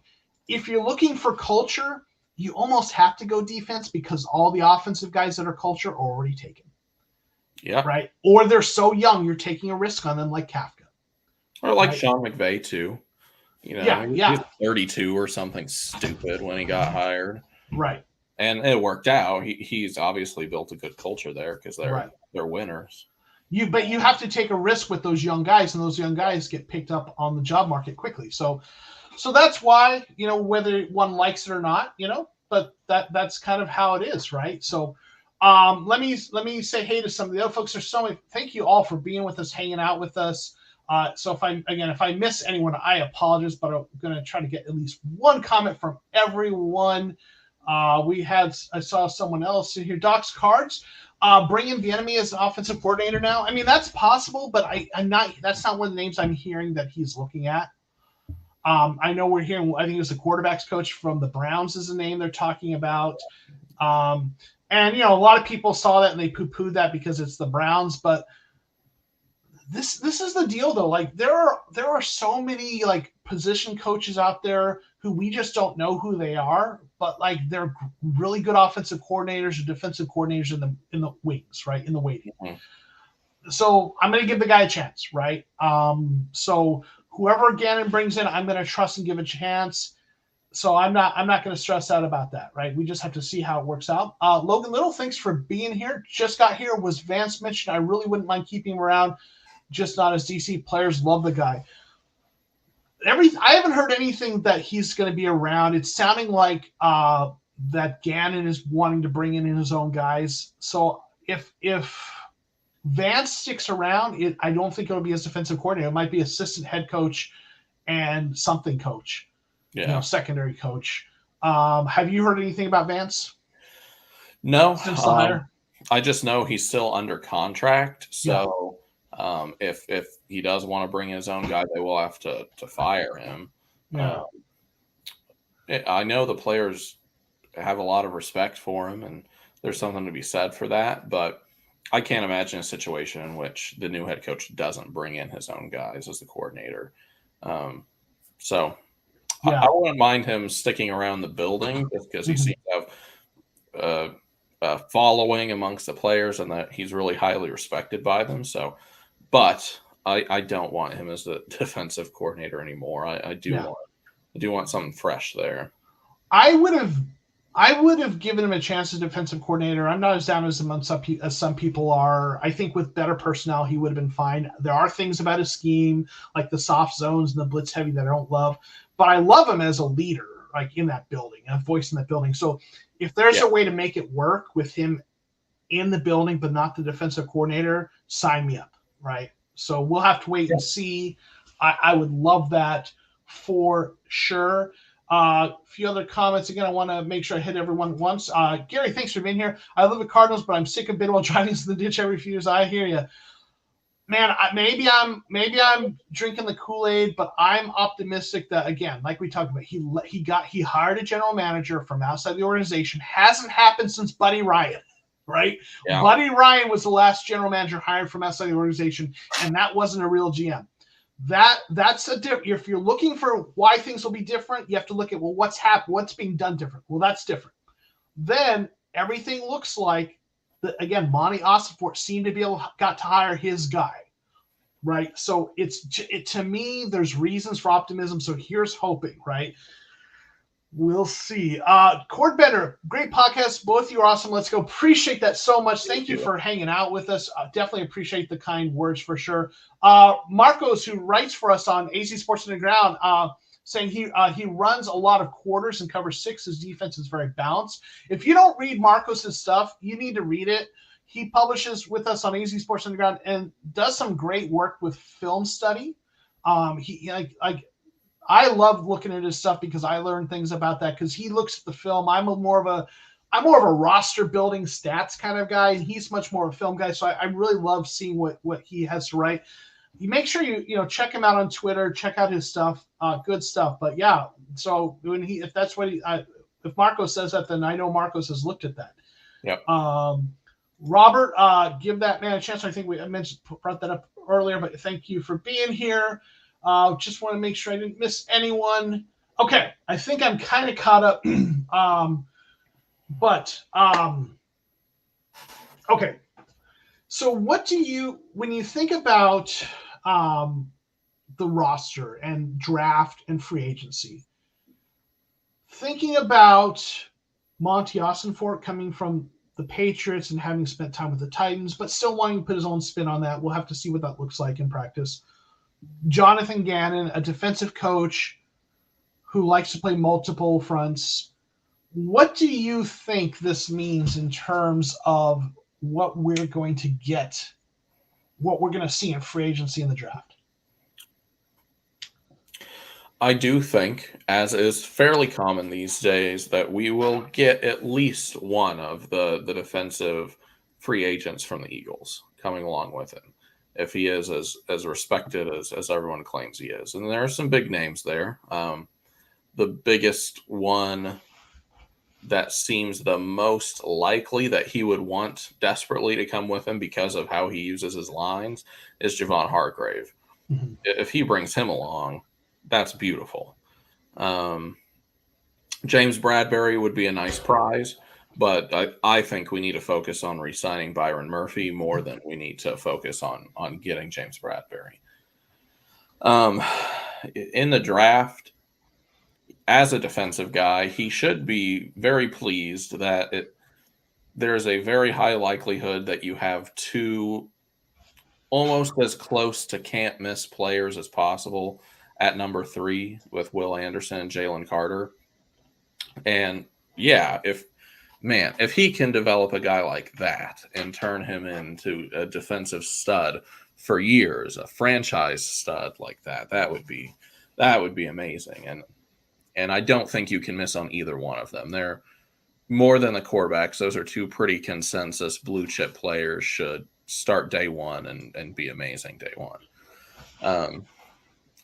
S1: If you're looking for culture, you almost have to go defense because all the offensive guys that are culture are already taken.
S2: Yeah.
S1: Right. Or they're so young, you're taking a risk on them like Kafka.
S2: Or like right? Sean McVay, too. You know,
S1: he was
S2: 32 or something stupid when he got hired.
S1: Right.
S2: And it worked out. He's obviously built a good culture there because they're winners.
S1: But you have to take a risk with those young guys, and those young guys get picked up on the job market quickly. So that's why, whether one likes it or not, but that's kind of how it is, right? So let me say hey to some of the other folks. There's so many. Thank you all for being with us, hanging out with us. So if I miss anyone, I apologize, but I'm going to try to get at least one comment from everyone. I saw someone else in here. Doc's Cards. Bringing Bieniemy as an offensive coordinator now. I mean, that's possible, but I'm not. That's not one of the names I'm hearing that he's looking at. I know we're hearing. I think it was the quarterbacks coach from the Browns is the name they're talking about. And a lot of people saw that and they poo-pooed that because it's the Browns. But this is the deal, though. Like there are so many like position coaches out there who we just don't know who they are, but like they're really good offensive coordinators or defensive coordinators in the wings, right? In the waiting. Mm-hmm. So I'm going to give the guy a chance, right? So whoever Gannon brings in, I'm going to trust and give a chance. So I'm not going to stress out about that, right? We just have to see how it works out. Logan Little, thanks for being here. Just got here. Was Vance mentioned? I really wouldn't mind keeping him around. Just not as DC. Players love the guy. I haven't heard anything that he's going to be around. It's sounding like that Gannon is wanting to bring in his own guys. So if Vance sticks around, I don't think it'll be as defensive coordinator. It might be assistant head coach and something coach, secondary coach. Have you heard anything about Vance?
S2: No. Since the hire? I just know he's still under contract. So if he does want to bring in his own guy, they will have to fire him. Yeah. I know the players have a lot of respect for him, and there's something to be said for that. But I can't imagine a situation in which the new head coach doesn't bring in his own guys as the coordinator. I wouldn't mind him sticking around the building just because he seems to have a following amongst the players and that he's really highly respected by them. So, but I don't want him as the defensive coordinator anymore. I do want something fresh there.
S1: I would have given him a chance as defensive coordinator. I'm not as down as some people are. I think with better personnel, he would have been fine. There are things about his scheme, like the soft zones and the blitz heavy, that I don't love. But I love him as a leader, like in that building, a voice in that building. So if there's a way to make it work with him in the building, but not the defensive coordinator, sign me up, right? So we'll have to wait and see. I would love that for sure. A few other comments. Again, I want to make sure I hit everyone once. Gary, thanks for being here. I love the Cardinals, but I'm sick of Bidwell driving into the ditch every few years. I hear you. Man, maybe I'm drinking the Kool-Aid, but I'm optimistic that, again, like we talked about, he hired a general manager from outside the organization. Hasn't happened since Buddy Ryan, right? Yeah. Buddy Ryan was the last general manager hired from outside the organization, and that wasn't a real GM. That's a different. If you're looking for why things will be different, you have to look at what's happened, what's being done different. Well, that's different. Then everything looks like again, Monty Ossenfort seemed to be got to hire his guy, right? So to me, there's reasons for optimism. So here's hoping, right? We'll see. Cord Bender, great podcast. Both of you are awesome. Let's go. Appreciate that so much. Thank you for hanging out with us. Definitely appreciate the kind words for sure. Marcos, who writes for us on AZ Sports Underground, saying he runs a lot of quarters and cover 6. His defense is very balanced. If you don't read Marcos's stuff, you need to read it. He publishes with us on AZ Sports Underground and does some great work with film study. I love looking at his stuff because I learn things about that because he looks at the film. I'm more of a roster building stats kind of guy, and he's much more of a film guy. So I really love seeing what he has to write. You make sure you check him out on Twitter, check out his stuff, good stuff. But yeah, so if that's what if Marcos says that, then I know Marcos has looked at that.
S2: Yep.
S1: Robert, give that man a chance. I think I brought that up earlier, but thank you for being here. Just want to make sure I didn't miss anyone. Okay, I think I'm kind of caught up. Okay. So what do you, when you think about the roster and draft and free agency, thinking about Monty Ossenfort coming from the Patriots and having spent time with the Titans, but still wanting to put his own spin on that. We'll have to see what that looks like in practice. Jonathan Gannon, a defensive coach who likes to play multiple fronts. What do you think this means in terms of what we're going to get, what we're going to see in free agency in the draft?
S2: I do think, as is fairly common these days, that we will get at least one of the defensive free agents from the Eagles coming along with him, if he is as respected as everyone claims he is. And there are some big names there. The biggest one that seems the most likely that he would want desperately to come with him because of how he uses his lines is Javon Hargrave. Mm-hmm. If he brings him along, that's beautiful. James Bradbury would be a nice prize, but I think we need to focus on re-signing Byron Murphy more than we need to focus on getting James Bradbury. In the draft, as a defensive guy, he should be very pleased that there's a very high likelihood that you have two almost as close to can't miss players as possible at number 3 with Will Anderson and Jalen Carter. And yeah, if he can develop a guy like that and turn him into a defensive stud for years, a franchise stud like that would be amazing. And I don't think you can miss on either one of them. They're more than the quarterbacks. Those are two pretty consensus blue chip players, should start day one and be amazing day one.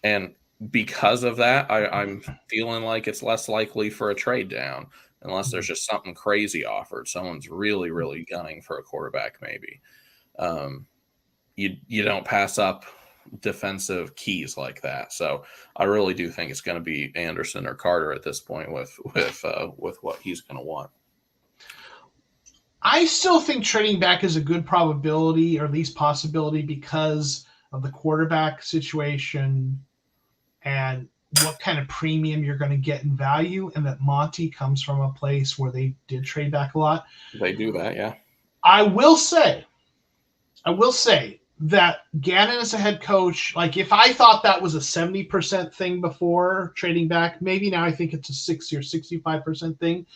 S2: And because of that, I'm feeling like it's less likely for a trade down unless there's just something crazy offered. Someone's really, really gunning for a quarterback maybe. You don't pass up defensive keys like that. So I really do think it's going to be Anderson or Carter at this point with what he's going to want.
S1: I still think trading back is a good probability, or at least possibility, because of the quarterback situation and what kind of premium you're going to get in value, and that Monty comes from a place where they did trade back a lot.
S2: They do that, yeah.
S1: I will say that Gannon as a head coach, like if I thought that was a 70% thing before trading back, maybe now I think it's a 60 or 65% thing,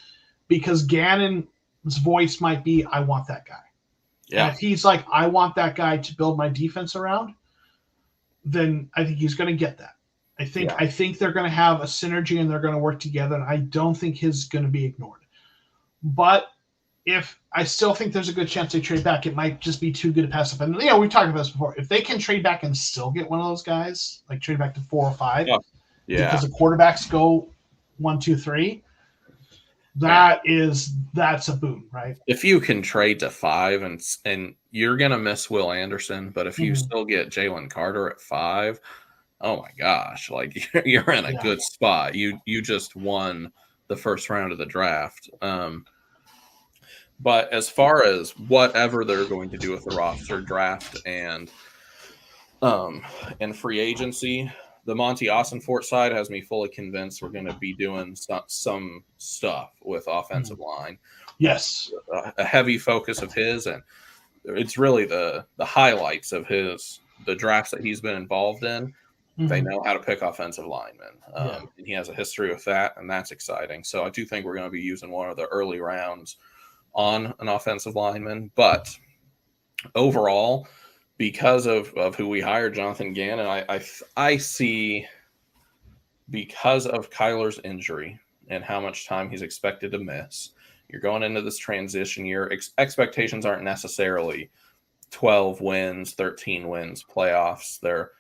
S1: because Gannon's voice might be, I want that guy. Yeah. And if he's like, I want that guy to build my defense around, then I think he's going to get that. I think they're going to have a synergy and they're going to work together. And I don't think his going to be ignored. But if I still think there's a good chance they trade back, it might just be too good to pass up. And we've talked about this before. If they can trade back and still get one of those guys, like trade back to 4 or 5, because the quarterbacks go 1, 2, 3, that's a boon, right?
S2: If you can trade to 5 and you're gonna miss Will Anderson, but if you still get Jalen Carter at 5, oh my gosh, like you're in a good spot. You just won the first round of the draft. But as far as whatever they're going to do with the roster, draft and free agency, the Monty Ossenfort side has me fully convinced we're going to be doing some stuff with offensive line.
S1: Yes.
S2: A heavy focus of his, and it's really the highlights of the drafts that he's been involved in. Mm-hmm. They know how to pick offensive linemen. And he has a history with that, and that's exciting. So I do think we're going to be using one of the early rounds on an offensive lineman. But overall, because of who we hired, Jonathan Gannon, I see, because of Kyler's injury and how much time he's expected to miss, You're going into this transition year. Expectations aren't necessarily 12 wins, 13 wins, playoffs. They're,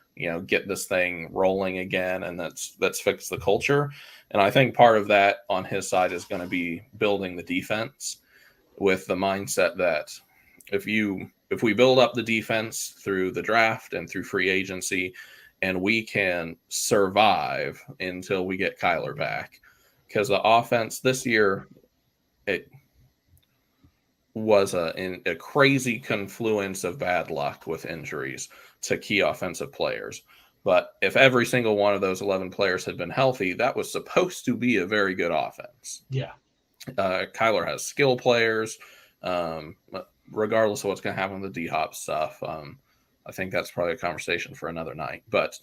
S2: get this thing rolling again, and let's fix the culture. And I think part of that on his side is going to be building the defense with the mindset that if we build up the defense through the draft and through free agency, and we can survive until we get Kyler back, because the offense this year, it was a crazy confluence of bad luck with injuries to key offensive players. But if every single one of those 11 players had been healthy, that was supposed to be a very good offense.
S1: Yeah.
S2: Kyler has skill players. Regardless of what's going to happen with the D-Hop stuff, I think that's probably a conversation for another night. But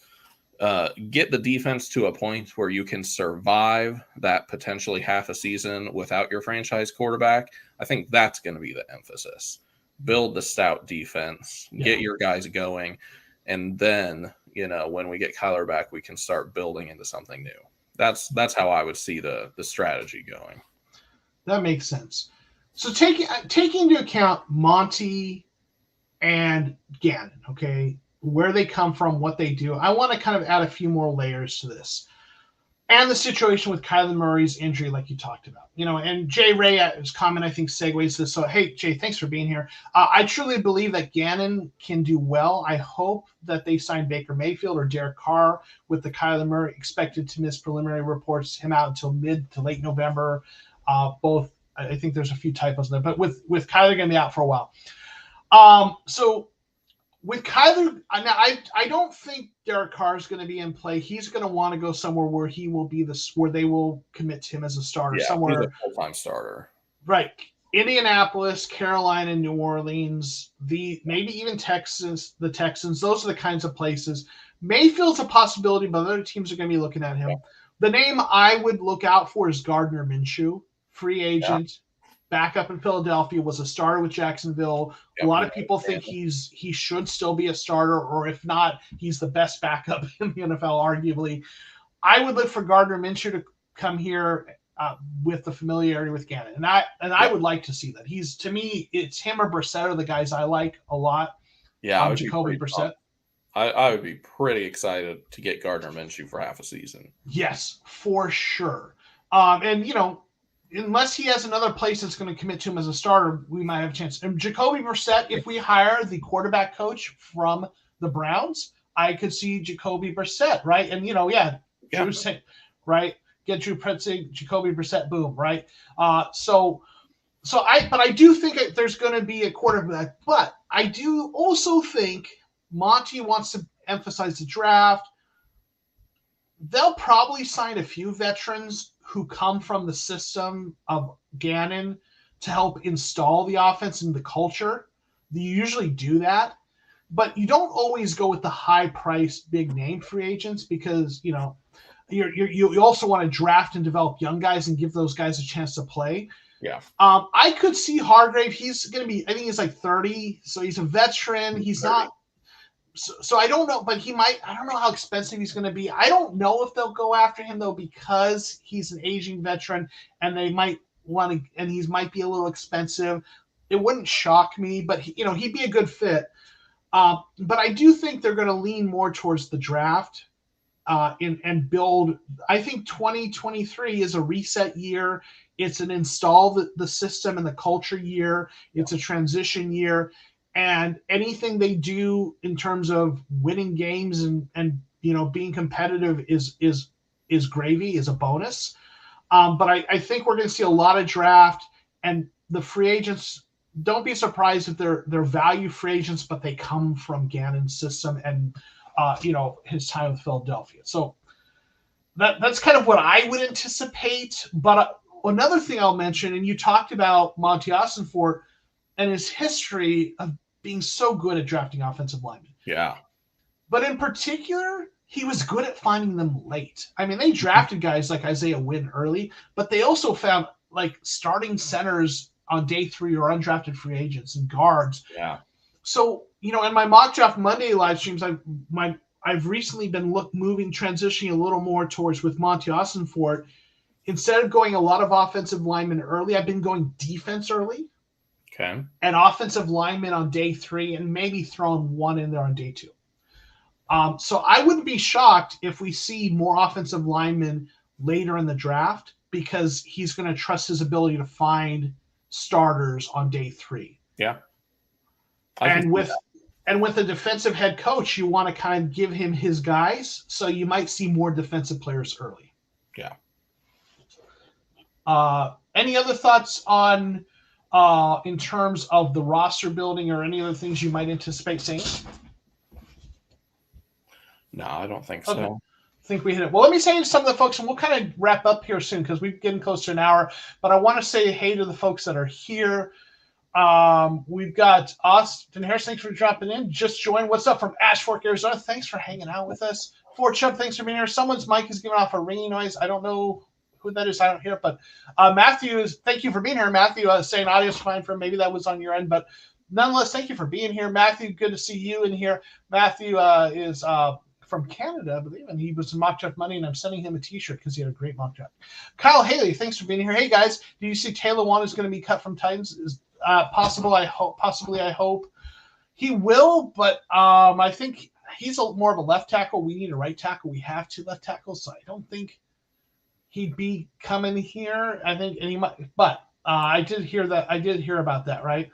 S2: get the defense to a point where you can survive that potentially half a season without your franchise quarterback. I think that's going to be the emphasis. Build the stout defense, get your guys going, and then, when we get Kyler back, we can start building into something new. That's how I would see the strategy going.
S1: That makes sense. So taking into account Monty and Gannon, okay, where they come from, what they do, I want to kind of add a few more layers to this. And the situation with Kyler Murray's injury, like you talked about, and Jay Ray's comment, I think, segues this. So, hey, Jay, thanks for being here. I truly believe that Gannon can do well. I hope that they sign Baker Mayfield or Derek Carr with the Kyler Murray expected to miss preliminary reports, him out until mid to late November. Both, I think there's a few typos in there, but with Kyler going to be out for a while. So with Kyler, I don't think Derek Carr is going to be in play. He's going to want to go somewhere where he will be where they will commit to him as a starter.
S2: Yeah,
S1: somewhere
S2: he's a full-time starter.
S1: Right. Indianapolis, Carolina, New Orleans, maybe even Texas, the Texans. Those are the kinds of places. Mayfield's a possibility, but other teams are going to be looking at him. Yeah. The name I would look out for is Gardner Minshew, free agent. Back up in Philadelphia, was a starter with Jacksonville. A lot of people think he should still be a starter, or if not, he's the best backup in the NFL, arguably. I would look for Gardner Minshew to come here with the familiarity with Gannon, and I would like to see that. To me, it's him or Brissett are the guys I like a lot.
S2: Yeah,
S1: Jacoby Brissett.
S2: I would be pretty excited to get Gardner Minshew for half a season.
S1: Yes, for sure. And unless he has another place that's going to commit to him as a starter, we might have a chance. And Jacoby Brissett, if we hire the quarterback coach from the Browns, I could see Jacoby Brissett, right? And, Drew, right? Get Drew Pritzig, Jacoby Brissett, boom, right? But I do think there's going to be a quarterback. But I do also think Monty wants to emphasize the draft. They'll probably sign a few veterans who come from the system of Gannon to help install the offense and the culture. You usually do that, but you don't always go with the high-priced, big-name free agents because, you also want to draft and develop young guys and give those guys a chance to play.
S2: Yeah.
S1: I could see Hargrave. He's going to be, I think he's like 30, so he's a veteran. He's 30. Not. So I don't know, but I don't know how expensive he's going to be. I don't know if they'll go after him, though, because he's an aging veteran and they might want to, and he might be a little expensive. It wouldn't shock me, but he'd be a good fit. But I do think they're going to lean more towards the draft and build. I think 2023 is a reset year. It's an install the system and the culture year. It's a transition year. And anything they do in terms of winning games and being competitive is gravy, is a bonus. But I think we're going to see a lot of draft, and the free agents. Don't be surprised if they're value free agents, but they come from Gannon's system and his time with Philadelphia. So that's kind of what I would anticipate. But another thing I'll mention, and you talked about Monty Ossenfort and his history of being so good at drafting offensive linemen.
S2: Yeah.
S1: But in particular, he was good at finding them late. I mean, they drafted guys like Isaiah Wynn early, but they also found like starting centers on day 3 or undrafted free agents and guards.
S2: Yeah.
S1: So, in my mock draft Monday live streams, I've recently been transitioning a little more towards with Monty Ossenfort. instead of going a lot of offensive linemen early, I've been going defense early.
S2: Okay.
S1: And offensive linemen on day 3, and maybe throwing one in there on day 2. So I wouldn't be shocked if we see more offensive linemen later in the draft, because he's going to trust his ability to find starters on day 3.
S2: Yeah.
S1: And with a defensive head coach, you want to kind of give him his guys, so you might see more defensive players early.
S2: Yeah.
S1: Any other thoughts on in terms of the roster building, or any other things you might anticipate seeing?
S2: No, I don't think so.
S1: Okay. I think we hit it. Well, let me say to some of the folks, and we'll kind of wrap up here soon because we're getting close to an hour, but I want to say hey to the folks that are here. We've got Austin Harris. Thanks for dropping in. Just joined. What's up from Ash Fork, Arizona? Thanks for hanging out with us. Fort Chubb, thanks for being here. Someone's mic is giving off a ringing noise. I don't know who that is. I don't hear it, but Matthew, thank you for being here. Matthew saying audio's fine for him. Maybe that was on your end, but nonetheless, thank you for being here. Matthew, good to see you in here. Matthew is from Canada, I believe, and he was in Mock Draft Money, and I'm sending him a t-shirt because he had a great mock draft. Kyle Haley, thanks for being here. Hey guys, do you see Taylor Wan is going to be cut from Titans? Is possible? I hope he will, but I think he's more of a left tackle. We need a right tackle. We have 2 left tackles, so I don't think he'd be coming here. I think, and he might, but I did hear about that, right?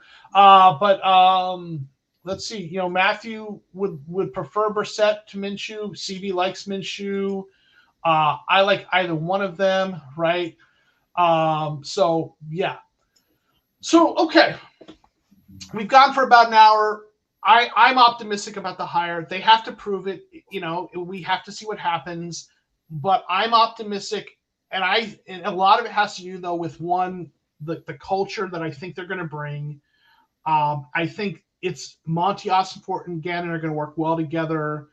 S1: Let's see. Matthew would prefer Brissett to Minshew. CB likes Minshew. I like either one of them, right? So yeah. So okay, we've gone for about an hour. I'm optimistic about the hire. They have to prove it. We have to see what happens. But I'm optimistic, and a lot of it has to do though with the culture that I think they're going to bring. I think it's Monty Ossenfort and Gannon are going to work well together,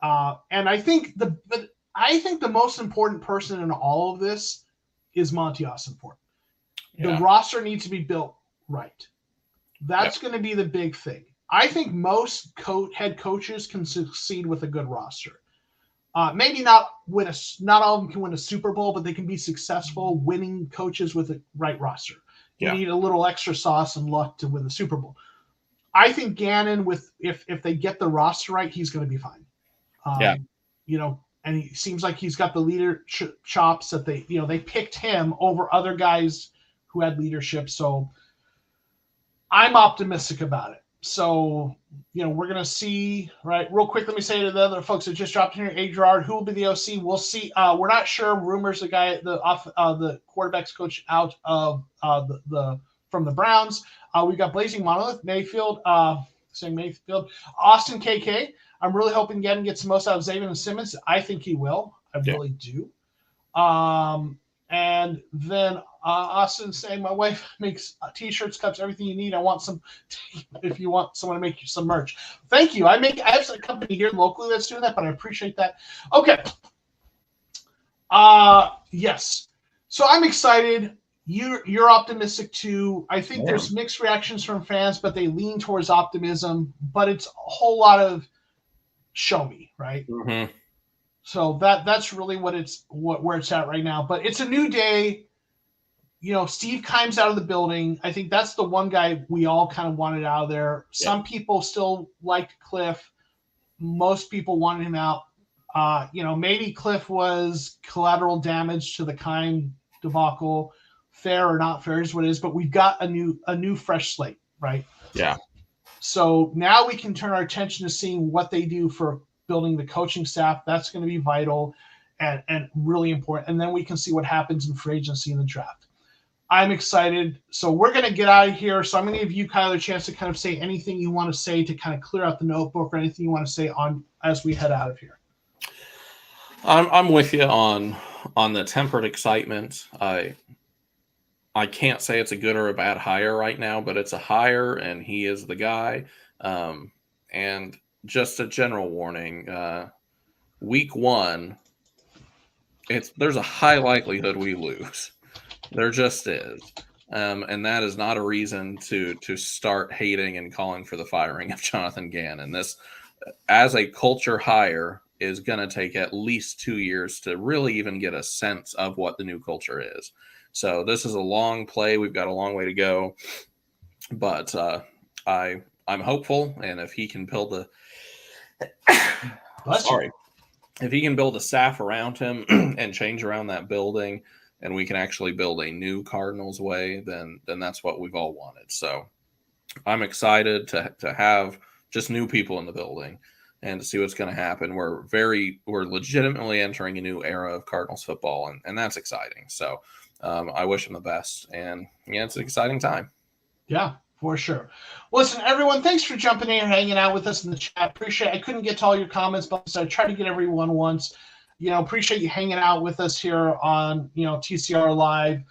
S1: and I think the most important person in all of this is Monty Ossenfort. Yeah. The roster needs to be built right. That's going to be the big thing. I think most head coaches can succeed with a good roster. Maybe not all of them can win a Super Bowl, but they can be successful winning coaches with a right roster. You need a little extra sauce and luck to win the Super Bowl. I think Gannon, if they get the roster right, he's going to be fine. And he seems like he's got the leader chops that they picked him over other guys who had leadership. So I'm optimistic about it. So, we're going to see, right? Real quick, let me say to the other folks that just dropped in here, A. Gerard, who will be the OC? We'll see. We're not sure. Rumors, the quarterback's coach out of from the Browns. We got Blazing Monolith, Mayfield, Austin KK. I'm really hoping Gannon gets the most out of Xavier and Simmons. I think he will. I really do. And then Austin saying, my wife makes t-shirts, cups, everything you need. I want some, if you want someone to make you some merch. Thank you. I have a company here locally that's doing that, but I appreciate that. Okay. Yes. So I'm excited. You're optimistic too. I think there's mixed reactions from fans, but they lean towards optimism, but it's a whole lot of show me, right?
S2: Mm-hmm.
S1: So that's really where it's at right now. But it's a new day. Steve Keim's out of the building. I think that's the one guy we all kind of wanted out of there. Yeah. Some people still liked Cliff. Most people wanted him out. Maybe Cliff was collateral damage to the Keim debacle. Fair or not fair is what it is. But we've got a new fresh slate, right?
S2: Yeah.
S1: So now we can turn our attention to seeing what they do for building the coaching staff. That's going to be vital and really important. And then we can see what happens in free agency and the draft. I'm excited. So we're going to get out of here. So I'm going to give you, Kyle, a chance to kind of say anything you want to say to kind of clear out the notebook, or anything you want to say on as we head out of here.
S2: I'm with you on the tempered excitement. I can't say it's a good or a bad hire right now, but it's a hire, and he is the guy. And just a general warning, week 1, there's a high likelihood we lose. There just is. And that is not a reason to start hating and calling for the firing of Jonathan Gannon. This, as a culture hire, is going to take at least 2 years to really even get a sense of what the new culture is. So this is a long play. We've got a long way to go, but I'm hopeful. And if he can build if he can build a staff around him and change around that building, and we can actually build a new Cardinals way, then that's what we've all wanted. So I'm excited to have just new people in the building and to see what's going to happen. We're legitimately entering a new era of Cardinals football, and that's exciting. So I wish him the best, and yeah, it's an exciting time.
S1: Yeah, for sure. Listen, everyone, thanks for jumping in and hanging out with us in the chat. Appreciate it. I couldn't get to all your comments, but I tried to get everyone once. Appreciate you hanging out with us here on, TCR Live.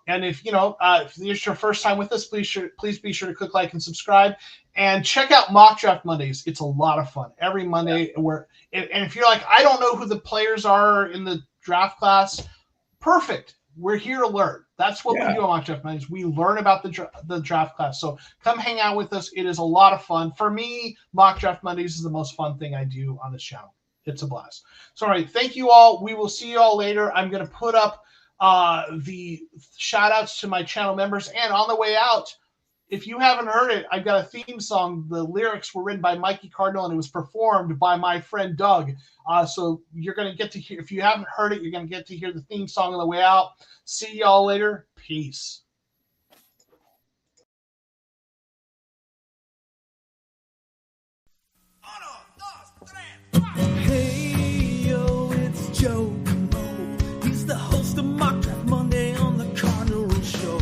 S1: And if this is your first time with us, please be sure to click like and subscribe, and check out Mock Draft Mondays. It's a lot of fun every Monday. And if you're like, I don't know who the players are in the draft class, perfect. We're here to learn. That's what we do on Mock Draft Mondays. We learn about the draft class. So come hang out with us. It is a lot of fun. For me, Mock Draft Mondays is the most fun thing I do on this channel. It's a blast. So, all right. Thank you all. We will see you all later. I'm going to put up the shout outs to my channel members. And on the way out, if you haven't heard it, I've got a theme song. The lyrics were written by Mikey Cardinal, and it was performed by my friend Doug. So you're going to get to hear, if you haven't heard it, you're going to get to hear the theme song on the way out. See y'all later. Peace.
S3: Hey, yo, it's Joe. He's the host of Mock Draft Monday on the Cardinal Show.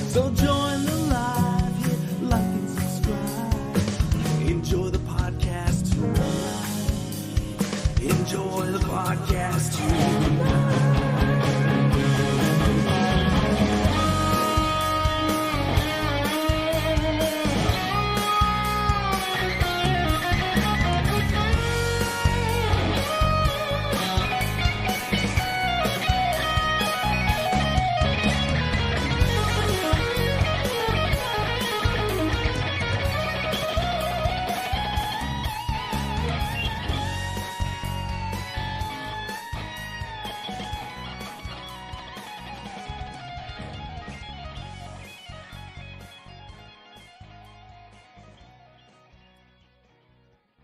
S3: So join the live, hit like and subscribe. Enjoy the podcast tonight. Enjoy the podcast tonight.